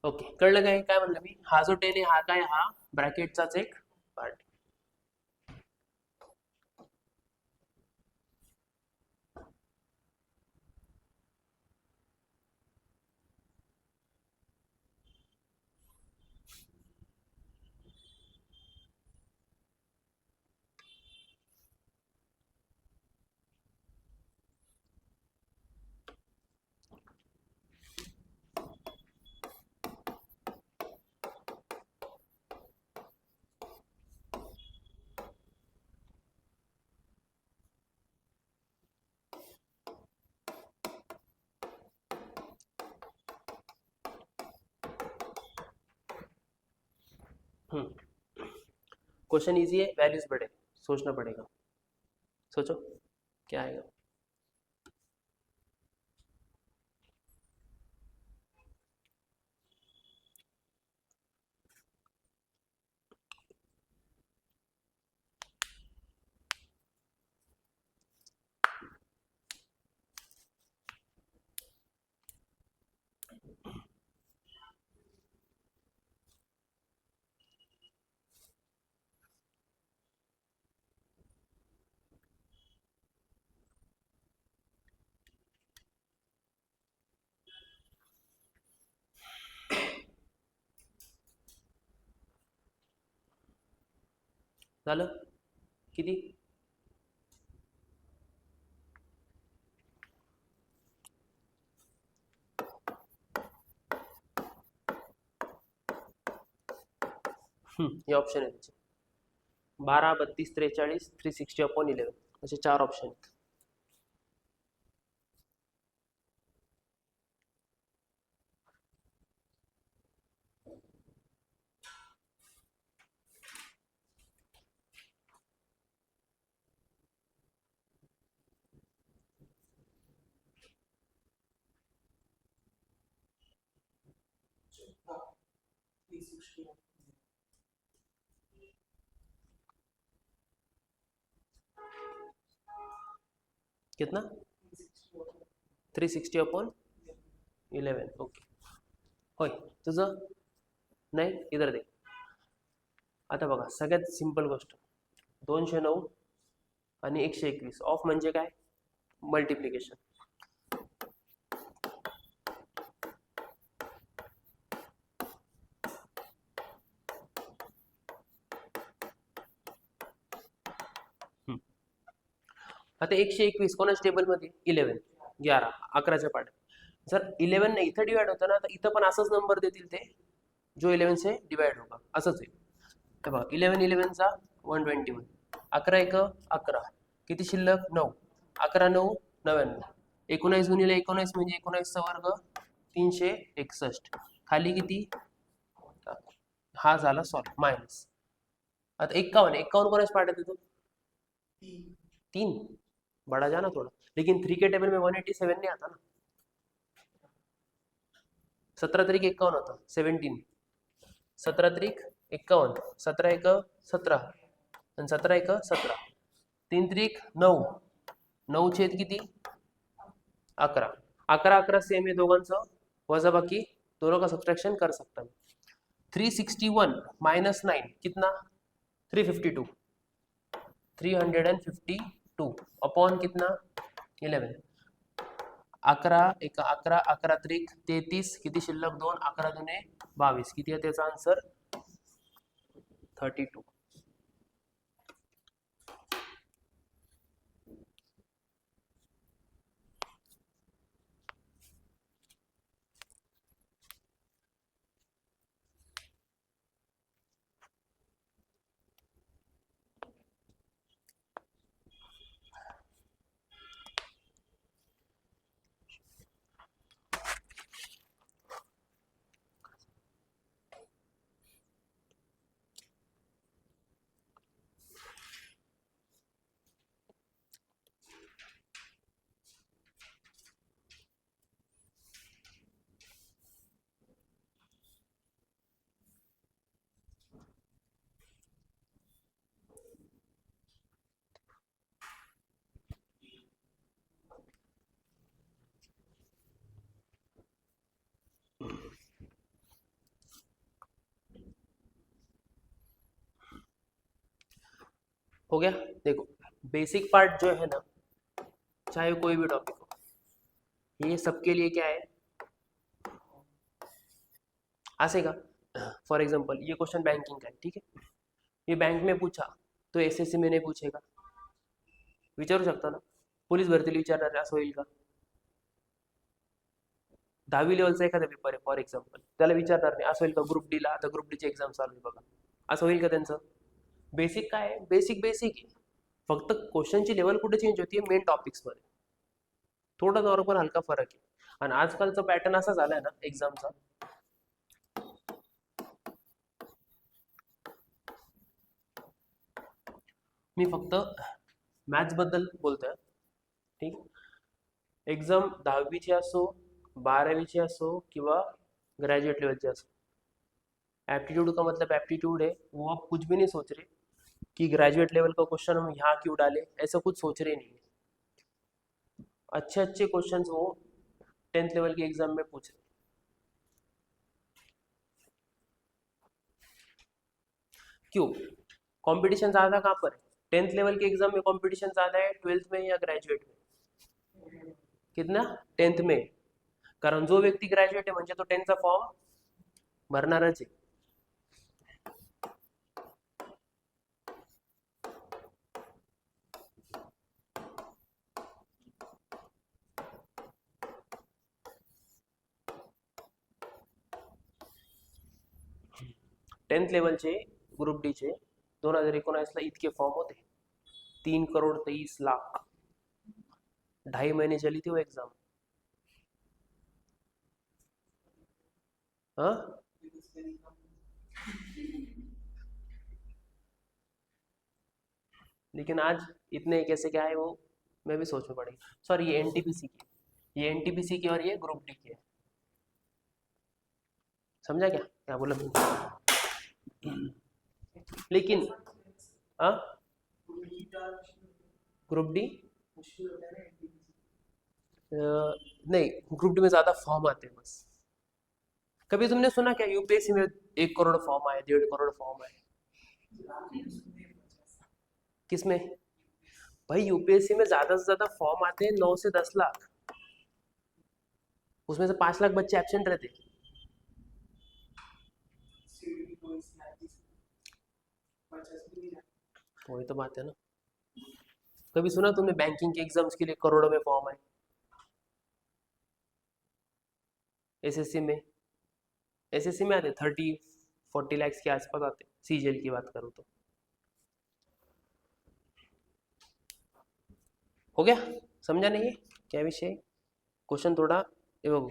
S1: ओके, कळलं काय काय म्हणलं मी? हा जो 10 आहे हा काय, हा ब्रॅकेटचाच एक पार्ट. क्वेश्चन इजी है, वैल्यूज बड़े, सोचना पड़ेगा, सोचो क्या आएगा। झालं किती? हे ऑप्शन आहे त्याचे 12, 32, 43, 360/11 असे 4 ऑप्शन आहेत. कितना? 360/11. ओके, होय तुझं नाही, इधर दे. आता बघा सगळ्यात सिंपल गोष्ट, 209 आणि 121 ऑफ म्हणजे काय, मल्टिप्लिकेशन. आता 121 कोणाच्या टेबलमध्ये, 11, 11च्या पाठ. जर 11 ने इथं डिवाइड होतं ना, तर इथं पण असंच नंबर देतील ते, जो 11 से डिवाइड होगा, असंच आहे. तर बघा 11 11 चा 121, 11 1 11, किती शिल्लक 9, 11 9 99, 19 गुणिले 19 म्हणजे 19 चा वर्ग 361, खाली किती, हा झाला सॉल्व मायनस. आता 51 51 कोणाच्या पाठात येतो, 3, बड़ा जाना थोड़ा, लेकिन 3 के टेबल में 187 नहीं आता ना. 17 तरीक 51 होता, 17, 17 तरीक 51, 17 1 17 आणि 17 1 17, 3 तरीक 9, 9 छेद किती 11, 11 11 सेम आहे दोघांचं, वजाबाकी दोनों का सब्ट्रैक्शन कर सकता है. 361 माइनस 9 कितना, 352, 352 अपॉन कितना 11, 11 1 11 11 त्रिक 33, किती शिल्लक 2, 11 दुने 22, किती आहे त्याचा आन्सर 32. हो गया. देखो बेसिक पार्ट जो है ना, चाहे कोई भी टॉपिक हो, ये सबके लिए क्या है, आसेगा. फॉर एग्जांपल ये क्वेश्चन बैंकिंग का है, ठीक है, ये बैंक में पूछा तो एसएससी में नाही पूछेगा, विचारू शकता ना, पोलीस भरतीला विचारणार असं होईल का, 10वी लेवलचा एखादा पेपर आहे फॉर एक्झाम्पल, त्याला विचारणार नाही असं होईल का, ग्रुप डी ला आता ग्रुप डी ची एक्झाम चालू आहे बघा, असं होईल का त्यांचं. बेसिक काय आहे, बेसिक बेसिक आहे, फक्त क्वेश्चनची लेवल कुठे चेंज होती, मेन टॉपिक्स मध्ये थोडा नॉर्मल हलका फरक आहे. आणि आजकालचा पॅटर्न असा झालाय ना एक्झामचा, मी फक्त मॅथ्स बद्दल बोलतोय, ठीक. एग्जाम 10वीची असो 12वीची असो किंवा ग्रेजुएट लेवल की असो, एप्टीट्यूड का मतलब एप्टीट्यूड है, वो आप कुछ भी नहीं सोच रहे कि ग्रेजुएट लेवल का क्वेश्चन हम यहाँ क्यों डालें, ऐसा कुछ सोच रहे नहीं है. अच्छे अच्छे क्वेश्चंस वो 10th लेवल के एग्जाम में पूछ रहे. क्यों, कंपटीशन ज्यादा कहाँ पर है, 10th लेवल के एग्जाम में कंपटीशन ज्यादा है 12th में या ग्रेजुएट में, कितना 10th में, कारण जो व्यक्ती ग्रॅज्युएट आहे म्हणजे तो 10th चा फॉर्म भरणारच आहे. टेन्थ लेवलचे ग्रुप डी चे 2019 ला इतके फॉर्म होते, 3,23,00,000, 2.5 महीने चली थी वो एग्जाम. हाँ, लेकिन आज इतने कैसे क्या है वो मैं भी सोच में पड़ेगी. सॉरी ये एनटीपीसी की, ये एनटीपीसी की और ये ग्रुप डी की है, समझा क्या क्या बोला मैंने. लेकिन हाँ, ग्रुप डी नहीं, ग्रुप डी में ज्यादा फॉर्म आते हैं बस. कभी तुमने सुना क्या यूपीएससी में 1 करोड़ फॉर्म आए, 1.5 करोड़ फॉर्म आए, किसमें भाई? यूपीएससी में ज्यादा से ज्यादा फॉर्म आते हैं 9 से 10 लाख, उसमें से 5 लाख बच्चे एब्सेंट रहते। वही तो बात है ना। कभी सुना तुमने बैंकिंग के एग्जाम्स के लिए करोड़ों में फॉर्म आए? एसएससी में, एसएससी में आते 30-40 लाख के आसपास आते, सीजीएल की बात करूँ तो। हो गया? समझा नहीं है क्या विषय? क्वेश्चन थोड़ा एवं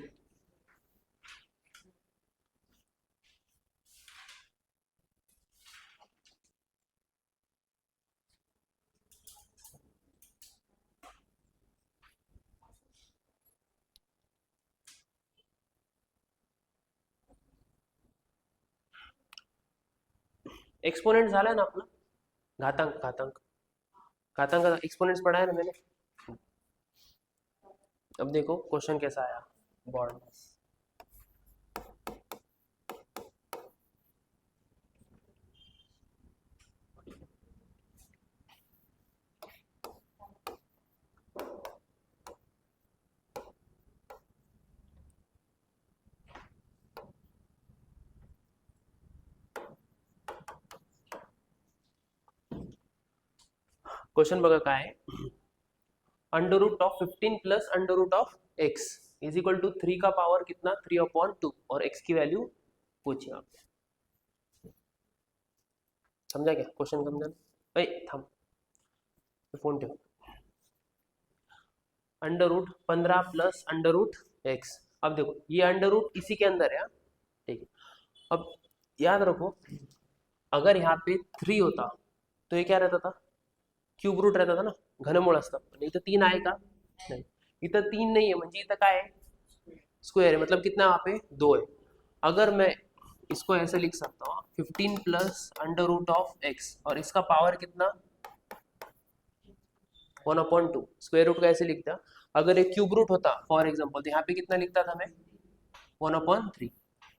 S1: एक्सपोनेंट झाला ना अपना, घातांक घातांक घातांक का एक्सपोनेंट्स पढ़ा है ना मैंने। अब देखो क्वेश्चन कैसा आया बोर्ड में। क्वेश्चन बघा काय आहे, under root of 15 plus under root of X is equal to 3 का पावर कितना 3/2 और एक्स की वैल्यू पूछी आपने। समझा क्या क्वेश्चन? समझा भाई? थांब, फोन ठेव। Under root 15 plus under root X. अब देखो ये अंडर रूट इसी के अंदर है, ठीक है। अब याद रखो अगर यहाँ पे 3 होता तो ये क्या रहता था? क्यूब रूट रहता था ना, घनमूळ असतं। पण इथं 3 आहे का? नाही। इथं 3 नहीं है म्हणजे इथं काय है? स्क्वायर है, मतलब कितना वहाँ पे 2 है। अगर मैं इसको ऐसे लिख सकता हूँ 15 plus under root of X और इसका पावर कितना 1/2। स्क्वायर रूट का ऐसे लिखता, अगर एक क्यूब रूट होता फॉर एग्जाम्पल तो यहाँ पे कितना लिखता था मैं 1/3।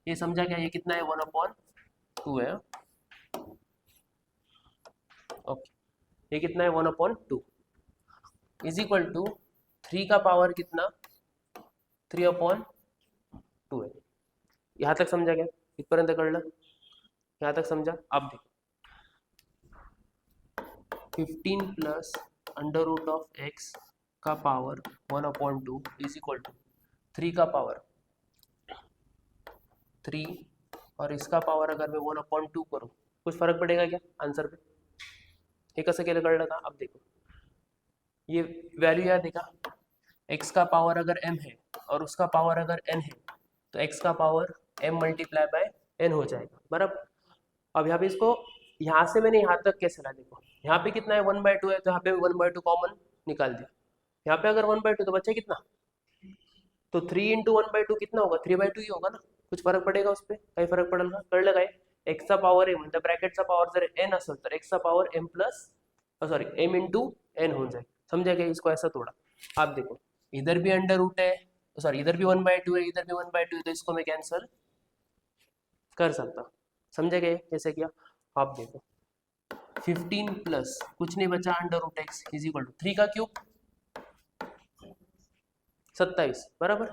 S1: ये समझा क्या? ये कितना है 1/2 है। ओके, ये कितना है 1/2 इज इक्वल टू 3 का पावर कितना 3/2 है। यहाँ तक समझा क्या? इथपर्यंत कळलं? यहाँ तक समझा? अब देखो 15 plus under root of X का पावर 1/2 इज इक्वल टू 3 का पावर 3 और इसका पावर अगर मैं 1/2 करूँ कुछ फर्क पड़ेगा क्या आंसर पे? हे कसं केलं कळलं का? अब देखो ये वैल्यू याद है का? एक्स का पावर अगर m है और उसका पावर अगर n है तो x का power m multiply by n हो जाएगा, बराबर। अब यहाँ पे इसको यहाँ से मैंने यहाँ तक कैसे ला, देखो यहाँ पे कितना है 1/2 है तो यहाँ पे 1/2 कॉमन निकाल दिया। यहाँ पे अगर 1/2 तो बच्चा कितना, तो 3 इंटू 1/2 कितना होगा 3/2 ही होगा ना। कुछ फरक पडेगा उस पर? काही फरक पडेल का? कळलं काय? एक्सचा पावर आहे म्हणजे ब्रॅकेटचा पावर जर n असेल तर एक्सचा power m plus sorry m into n हो जाए। समझा क्या? इसको ऐसा तोड़ा। आप देखो इधर भी अंडर रूट है, सॉरी इधर भी 1/2 है, इधर भी 1/2 है, तो इसको मैं कैंसिल कर सकता। समझा क्या कैसे किया? आप देखो 15 प्लस कुछ नहीं बचा under root X is equal to 3 का क्यूब 27, बराबर।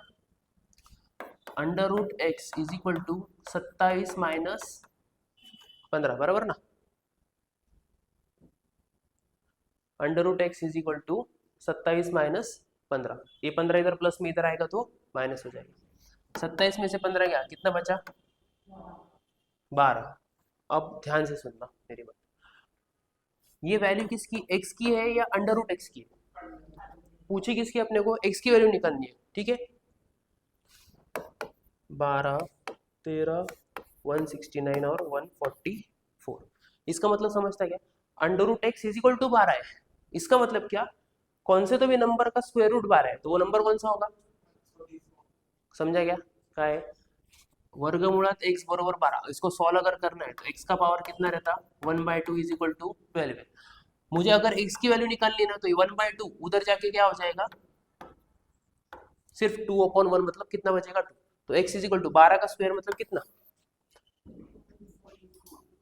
S1: Under root X is equal to 27 minus 15, बराबर ना। Under root X is equal to 27 minus 15, ये 15 इधर प्लस में इधर आएगा तो माइनस हो जाएगा। 27 में से 15 गया कितना बचा 12। अब ध्यान से सुनना मेरी बात, ये वैल्यू किसकी एक्स की है या अंडर रूट एक्स की है? पूछी किसकी अपने को? एक्स की वैल्यू निकालनी है, ठीक है। 12, 13, 169 और 144। इसका मतलब समझता क्या? Under root X is equal to 12 है। इसका मतलब क्या? कौन से तो भी नंबर का स्क्वायर रूट 12 है तो वो नंबर कौन सा होगा? समझा क्या? काय वर्गमुळात x बरोबर 12, इसको सॉल्व अगर करना है तो x का पावर कितना रहता 1/2 इज इक्वल टू 12 है। मुझे अगर x की वैल्यू निकालनी है ना तो 1/2 उधर जाके क्या हो जाएगा सिर्फ 2/1, मतलब कितना बचेगा 2। तो x इज इक्वल टू 12 का स्क्वायर मतलब कितना,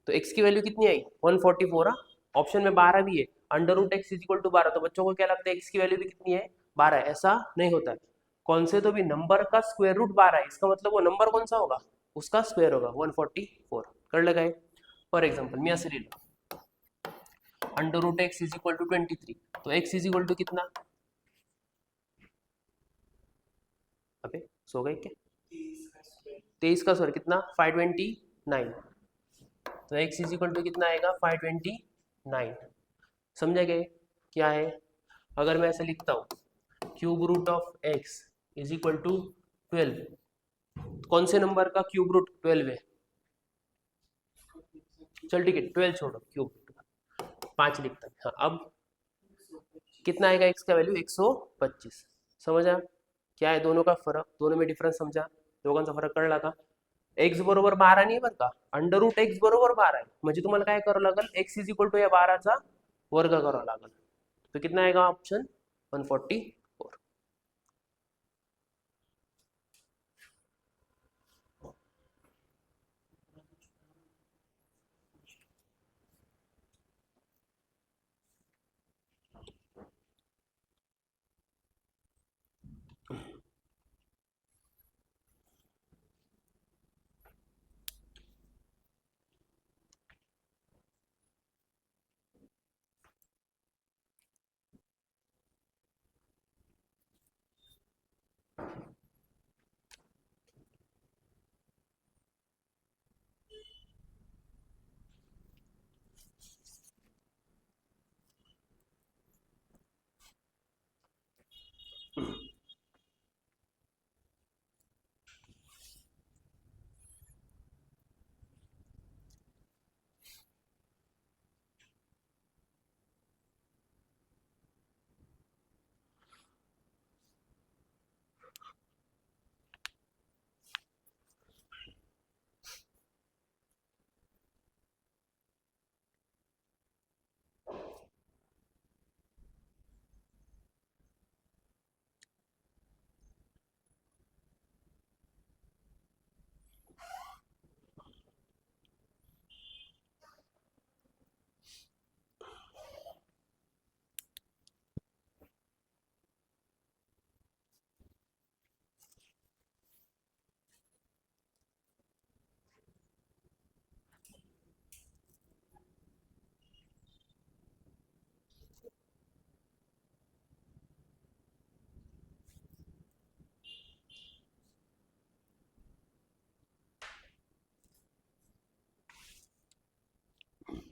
S1: तो x की वैल्यू कितनी आई 144। ऑप्शन में 12 भी है, under root X is equal to 12, तो बच्चों को क्या लगता है x की वैल्यू भी कितनी है 12 है। ऐसा नहीं होता है, कौन से तो भी नंबर का स्क्वायर रूट 12 है, इसका मतलब वो नंबर कौन सा होगा उसका स्क्वायर होगा 144। कर लगाए। फॉर एग्जाम्पल मैं ऐसे ले लो, under root X is equal to 23, तो x इज इक्वल टू कितना, अबे सो गए क्या, 23 का स्क्वायर कितना 529, तो x इज इक्वल टू कितना आएगा 529। समझा गए क्या है। अगर मैं ऐसे लिखता हूँ cube root of x is equal to 12, कौन से नंबर का क्यूब रूट 12 है, चल ठीक है 12 छोड़ो, क्यूब रूट 5 लिखता है। हाँ अब कितना आएगा x का वैल्यू 125। समझा क्या है दोनों का फरक, दोनों में डिफरन्स समझा, दोघांचा फरक कळला का। एक्स बरोबर 12 नाही बरं का, अंडर रूट एक्स बरोबर 12 आहे, म्हणजे तुम्हाला काय करावं लागेल एक्स इज इक्वल टू या 12चा वर्ग करावा लागेल, तो कितना आएगा ऑप्शन 144।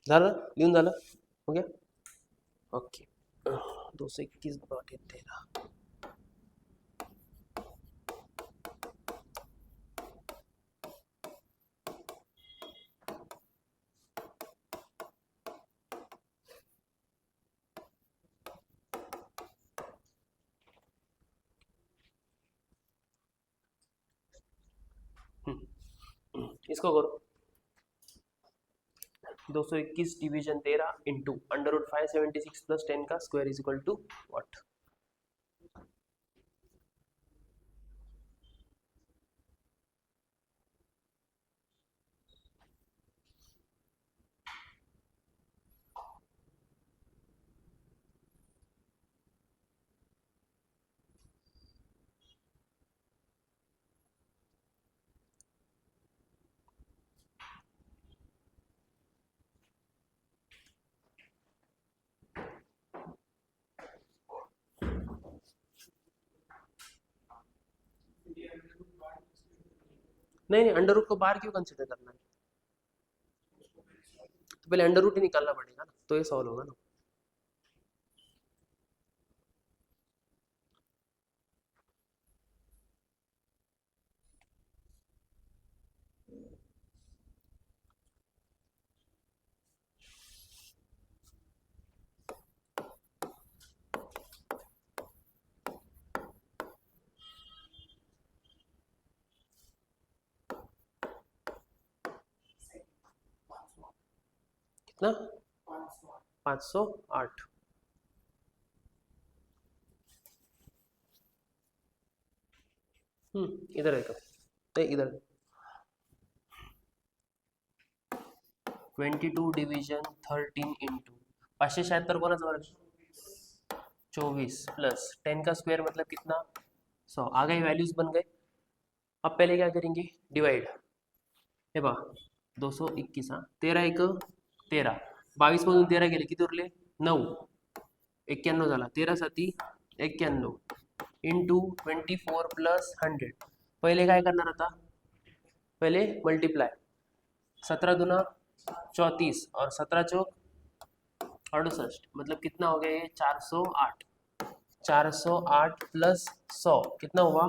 S1: झालं लिहून झालं, हो गया ओके। 221 भागे 13, इसको करो 221 division 13 into under root 576 plus 10 का square is equal to what. नहीं नहीं अंडर रूट को बाहर क्यों कंसिडर करना है, तो पहले अंडर रूट ही निकालना पड़ेगा ना, तो ये सॉल्व होगा ना। कितना 508, इधर है तो इधर 22 डिविजन 13 इंटू 576 कोणाचा वर्ग 24 प्लस 10 का स्क्वायर मतलब कितना 100 आ गई वैल्यूज बन गए। अब पहले क्या करेंगे डिवाइड हे बा 221 हा 13 एक 13 22 मधून 13 गेले किती उरले 9 91 झाला 13 साती 91 इंटू 24 प्लस 100 पहले काय करणार आता पहले मल्टीप्लाई 17 दूना 34 और 17 चौक 68 मतलब कितना हो गया ये 408 408 प्लस 100 कितना हुआ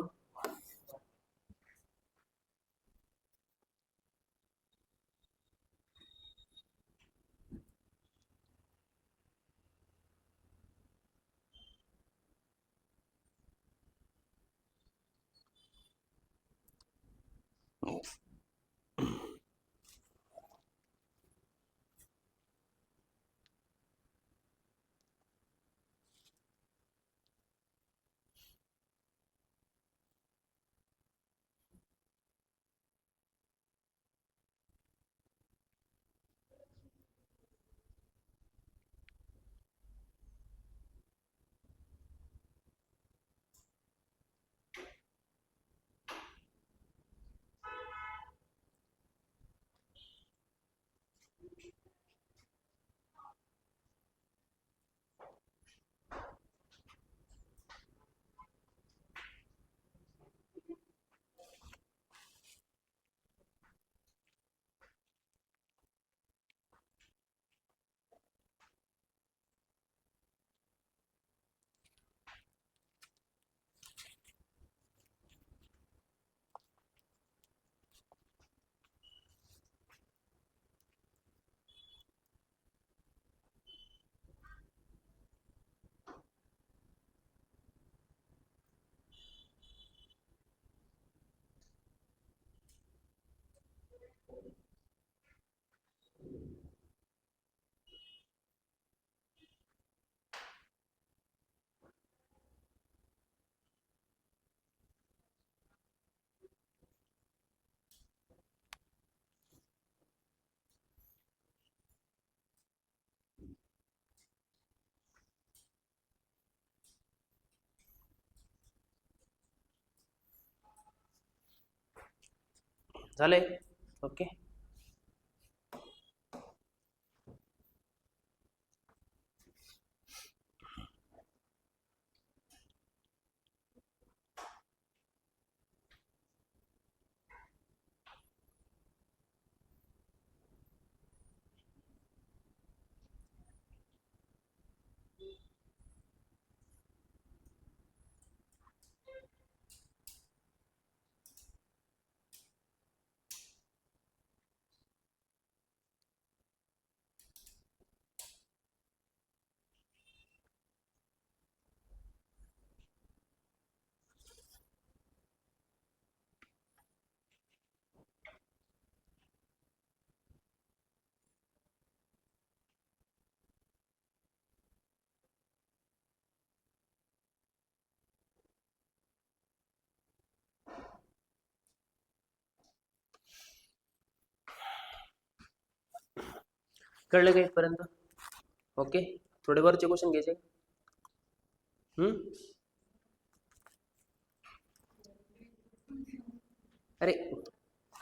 S1: झाले ओके कळलं का इथपर्यंत ओके थोडे वरचे क्वेश्चन घ्यायचे अरे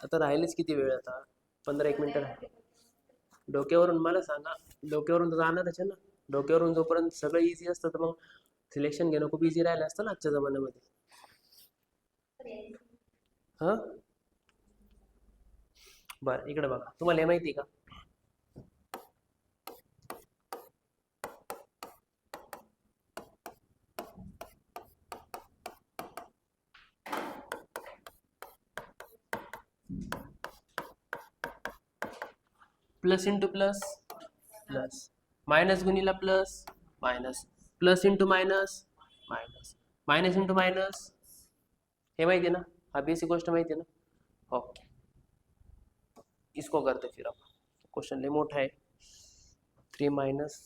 S1: आता राहिलेच किती वेळ आता 15-1 मिनिटं राहिले डोक्यावरून मला सांगा डोक्यावरून तर जाणारच आहे ना डोक्यावरून जोपर्यंत सगळं इझी असतं तर मग सिलेक्शन घेणं खूप इझी राहिलं असतं ना आजच्या जमान्यामध्ये हां बरं इकडे बघा तुम्हाला हे माहिती आहे का plus into plus plus minus गुणीला plus minus plus into minus minus minus into minus हे माहिती है ना हा बेसिक गोष्ट माहिती है ना ओके इसको करते फिर अब क्वेश्चन ले मोटा है 3 minus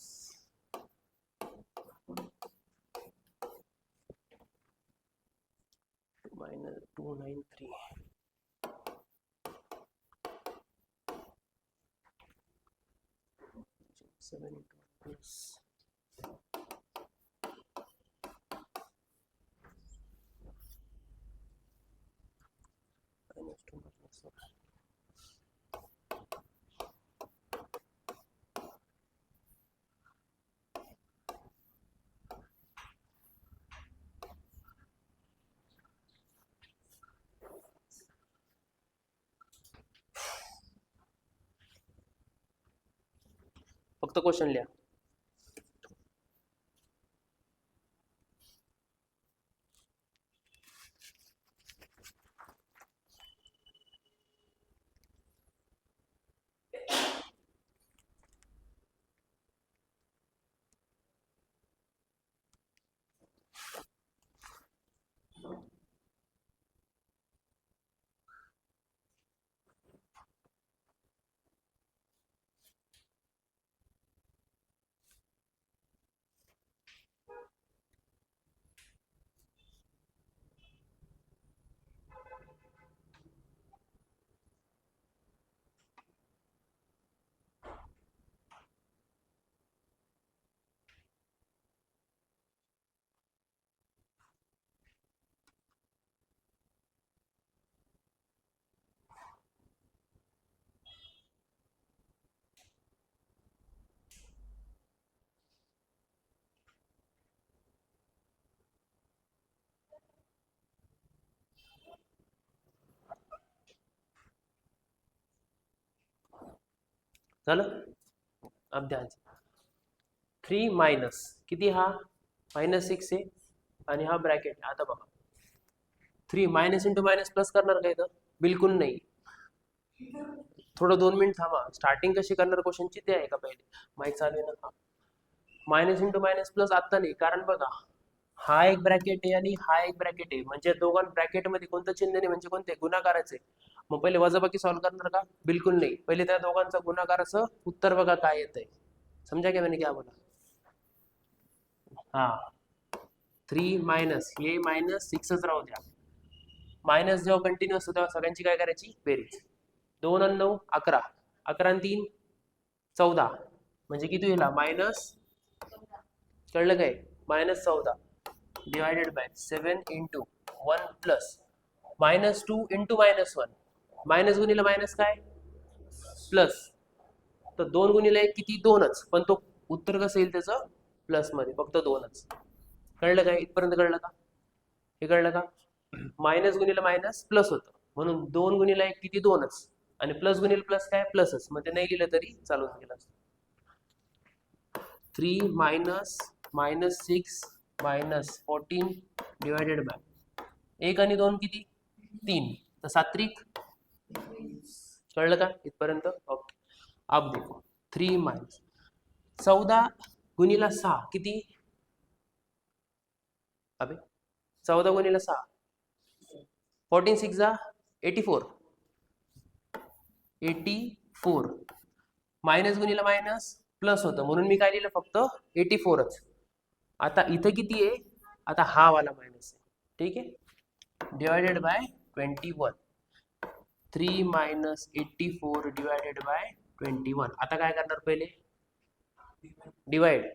S1: minus 293 7 into plus minus 2 minus 1. फक्त क्वेश्चन लिहा. झालं. अब ध्यान से 3 मायनस किती, हा -6 आहे आणि हा ब्रॅकेट. आता बघा 3 मायनस इंटू मायनस प्लस करणार काय? तर बिलकुल नाही. थोडं 2 मिनिट थांबा. स्टार्टिंग कशी करणार क्वेश्चनची ते आहे का पहिले? माहिती चालू आहे ना. मायनस इंटू मायनस प्लस आत्ता नाही, कारण बघा हा एक ब्रॅकेट आहे आणि हा एक ब्रॅकेट आहे, म्हणजे दोघां ब्रॅकेटमध्ये कोणतं चिन्ह नाही, म्हणजे कोणते गुणाकाराचे. मग पहिले वजाबाकी सॉल्व्ह करणार का? बिलकुल नाही. पहिले त्या दोघांचा गुणाकाराचं उत्तर बघा काय येतंय. समजा क्या मैंने क्या बोला? हा 3 मायनस हे -6च राहू द्या. मायनस जेव्हा कंटिन्यू असतो तेव्हा सगळ्यांची काय करायची? बेरीज. 2 आणि 9 11, 11 आणि 3 14, म्हणजे किती होईल? मायनस, कळलं काय? -14 divided by 7 into 1 plus -2 into -1. Minus गुणिले मायनस काय? प्लस. तर 2 गुणिले 1 किती? 2च. पण तो उत्तर कसं येईल त्याचं? प्लस मध्ये, फक्त 2च. कळलं काय? इथपर्यंत कळलं का? हे कळलं का? मायनस गुणिले मायनस प्लस होतं, म्हणून 2 गुणिले 1 किती? 2च. आणि प्लस गुणिले प्लस काय? प्लसच. मग ते नाही लिहिलं तरी चालून गेलं. 3 मायनस -6 -14 डिवायडेड बाय 1 आणि 2 किती? 3. तर सात्विक. कळलं का इथपर्यंत? ओके. अब देखो 3 मायनस 14 गुणिला 6 किती? अबे 14 गुणिला 6 14 6 जा 84. 84 मायनस गुणिला मायनस प्लस होतं, म्हणून मी काय लिहिलं? फक्त 84च. आता इथं किती आहे? आता हा वाला मायनस आहे. ठीक आहे. Divided by 21. 3 minus 84 divided by 21. आता काय करणार? पहिले डिवाइड.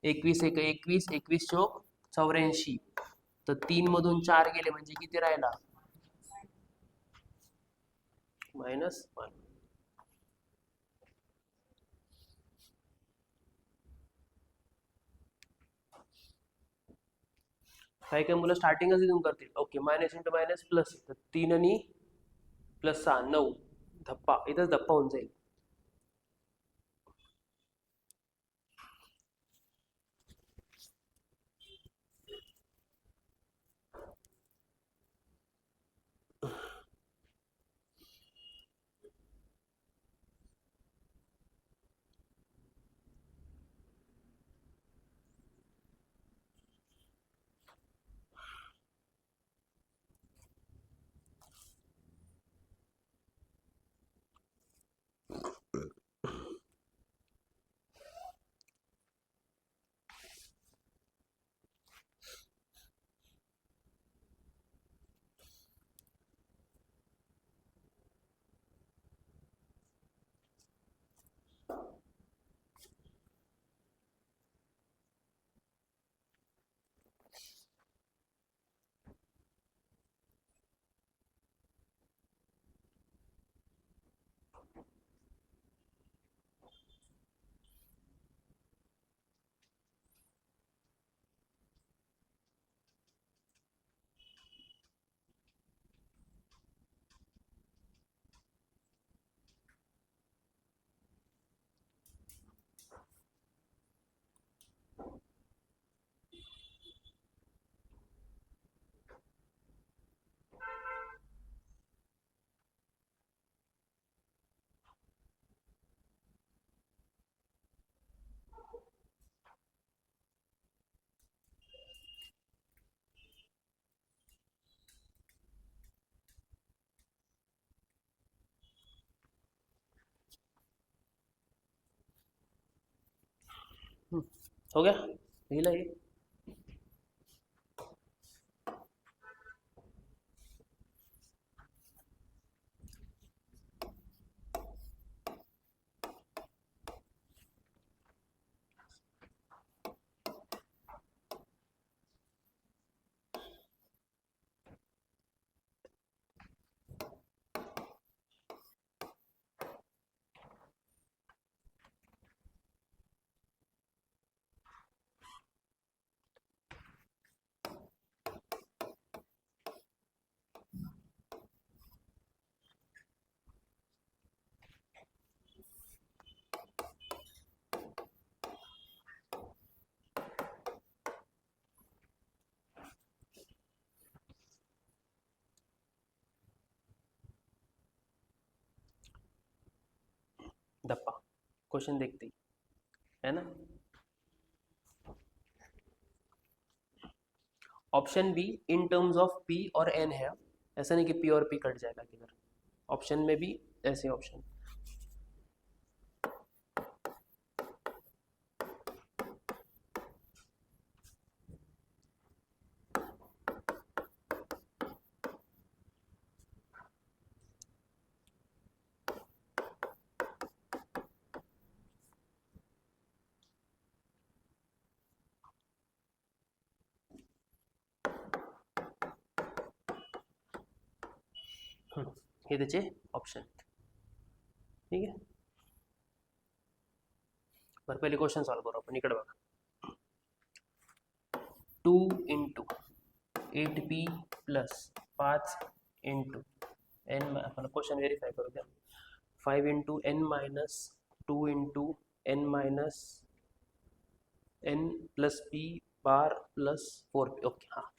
S1: 21 1 21, 21 चौक 84. तर 3 मधून 4 गेले म्हणजे किती राहिला? -1. काही काही मुलं स्टार्टिंगच इथून करतील. Okay, minus into minus plus. तर 3 आणि प्लस 6 9. धप्पा इथंच धप्पा होऊन जाईल. हो गया, नीला ये। दप्पा, क्वेश्चन देखते ही, है ना। Option be in terms of P और एन है, ऐसा नहीं कि पी और पी कट जाएगा किधर, ऑप्शन में भी ऐसे ऑप्शन। हे त्याचे ऑप्शन, ठीक आहे। बरं पहिले क्वेश्चन सॉल्व करू आपण, इकडे बघा। 2 into 8p plus 5 into N, आपण क्वेश्चन व्हेरीफाय करू द्या। 5 into N minus 2 into N minus N plus P bar plus 4p, okay. हाँ,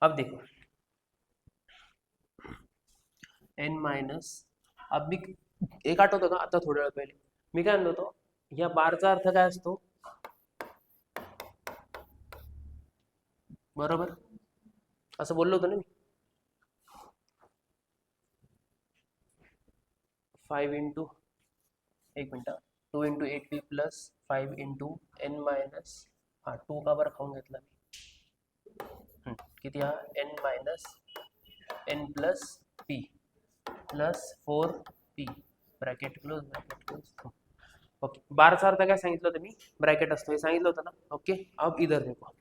S1: अब देखो एन मायनस, अब मी एक आठवतो का आता थोड्या वेळ पहिले मी काय म्हणलो होतो, या बारचा अर्थ काय असतो, बरोबर असं बोललो होतो ना मी। 5 इंटू, एक minute, 2 into 8p plus 5 into N minus, हा 2 का बरं खाऊन घेतला मी, किती हा N minus N plus P plus 4p bracket close bracket close, okay. बारचा अर्थ काय सांगितलं होतं मी, ब्रॅकेट असतो हे सांगितलं होतं ना, ओके। अब इधर देखो,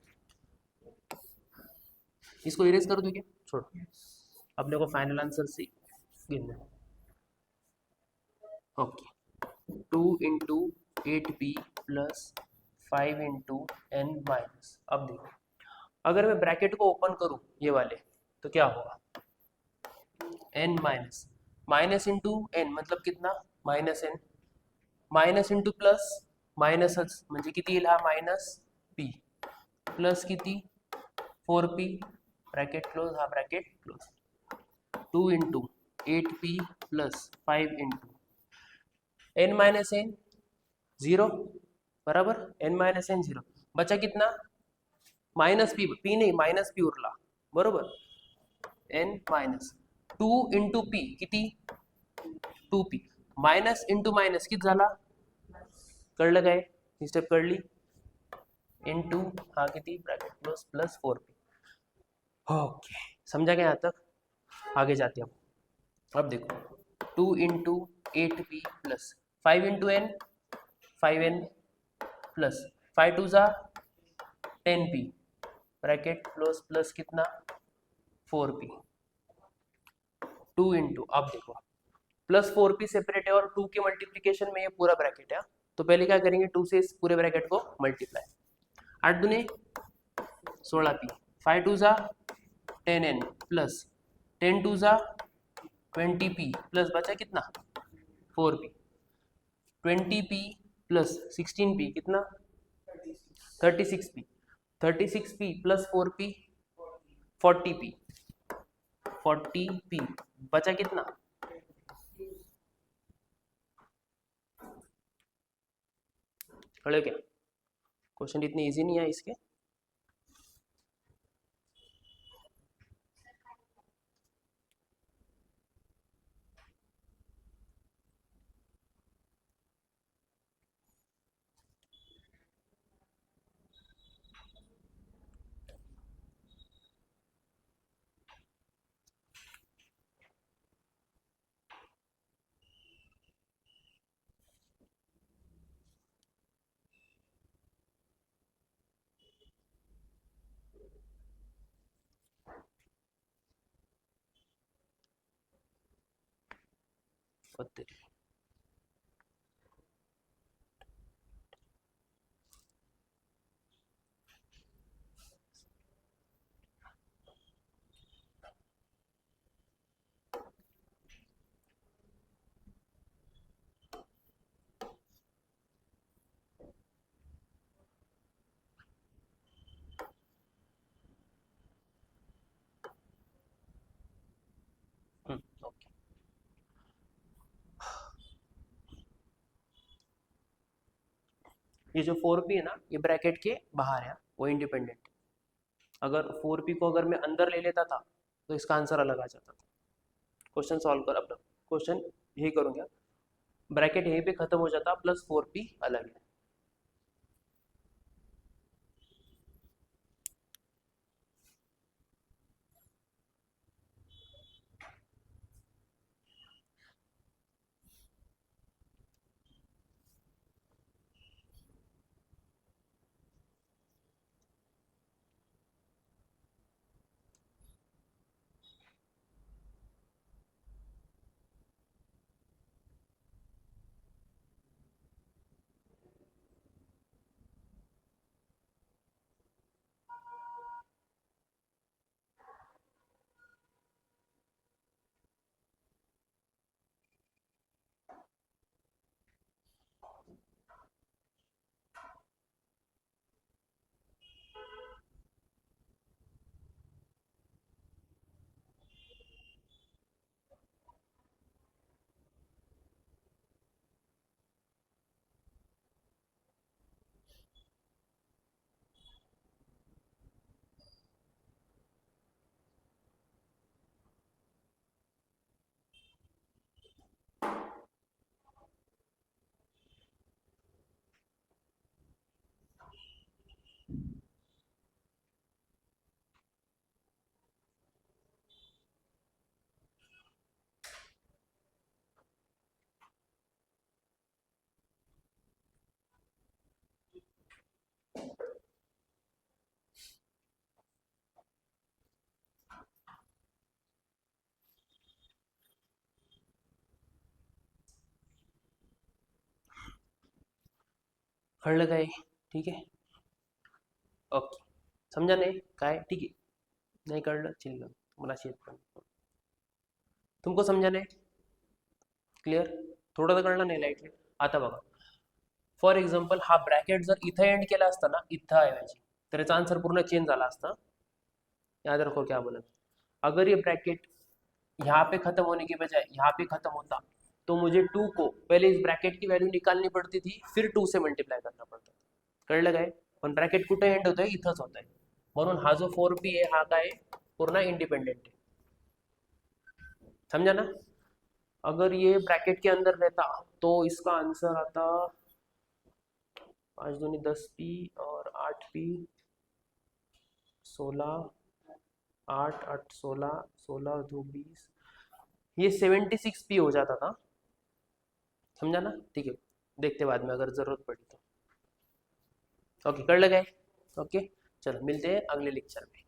S1: इसको इरेज कर दूं क्या, छोड़ो, अपने को फाइनल आंसर से गिनना है, okay. 2 into 8p plus 5 into N minus, अब देखो अगर मैं ब्रैकेट को ओपन करूं ये वाले तो क्या होगा, N minus minus into N मतलब कितना, minus N, minus into plus मायनसच म्हणजे किती येईल हा मायनस पी प्लस किती 4p ब्रॅकेट क्लोज, हा bracket close, 2 into 8p plus 5 into N minus N 0, बराबर, एन माइनस एन 0, बचा कितना माइनस पी, पी नहीं माइनस पी उरला, बरोबर, एन माइनस 2 इंटू पी किती 2p मायनस इंटू मायनस किती झाला, कळलं काय, ही स्टेप कळली, इंटू हा किती bracket close plus 4p, okay समझा क्या यहाँ तक, आगे जाते हैं अब देखो 2 into 8p plus 5 into N 5n plus 5 टू जा 10p ब्रैकेट क्लोज प्लस कितना 4p, 2 इंटू, अब देखो प्लस 4p सेपरेट है और 2 के मल्टीप्लीकेशन में ये पूरा ब्रैकेट है, तो पहले क्या करेंगे 2 से इस पूरे ब्रैकेट को मल्टीप्लाई, 8 दूने 16p, 5 टू जा 10n प्लस 10 टू जा 20p प्लस बचा कितना 4p, 20p प्लस 16p कितना 36p, 36p plus 4p 40p, 40p बचा कितना, कड़े क्या, क्वेश्चन इतने इजी नहीं है इसके, होते। ओके, ये जो 4p है ना, ये ब्रैकेट के बाहर है, वो इंडिपेंडेंट। अगर 4p को अगर मैं अंदर ले लेता था तो इसका आंसर अलग आ जाता था। क्वेश्चन सॉल्व कर, अब क्वेश्चन यही करूँगा, ब्रैकेट यहीं पे खत्म हो जाता, प्लस 4p अलग है। कळलं काय? ठीक आहे, ओके, समजा नाही काय? ठीक आहे, नाही कळलं चिल्ल, मला शेत पण, तुमको समजा नाही? क्लिअर? थोडं तर कळलं नाही लाईटली? आता बघा, फॉर एक्झाम्पल हा ब्रॅकेट जर इथं एंड केला असता ना, इथं ऐवजी, तर याचा आंसर पूर्ण चेंज झाला असता। याद रखो क्या बोला, अगर ये ब्रैकेट यहाँ पे खत्म होने की बजाय यहाँ पे खत्म होता तो मुझे 2 को पहले इस ब्रैकेट की वैल्यू निकालनी पड़ती थी, फिर 2 से मल्टिप्लाय करना पड़ता। कळलं काय? पण ब्रॅकेट कुठे एंड होतोय? इथंच होत आहे, म्हणून हा जो 4p आहे हा काय पूर्ण इंडिपेंडेंट है। समझा ना? अगर ये ब्रैकेट के अंदर रहता तो इसका आंसर आता 5 दूनी 10p और 8p, 16, 8 8 16, 16 2 20, ये 76p हो जाता था। समझा ना? ठीक है, देखते बाद में अगर जरूरत पड़ी तो। ओके, कर लगा है? ओके, चलो मिलते हैं अगले लेक्चर में।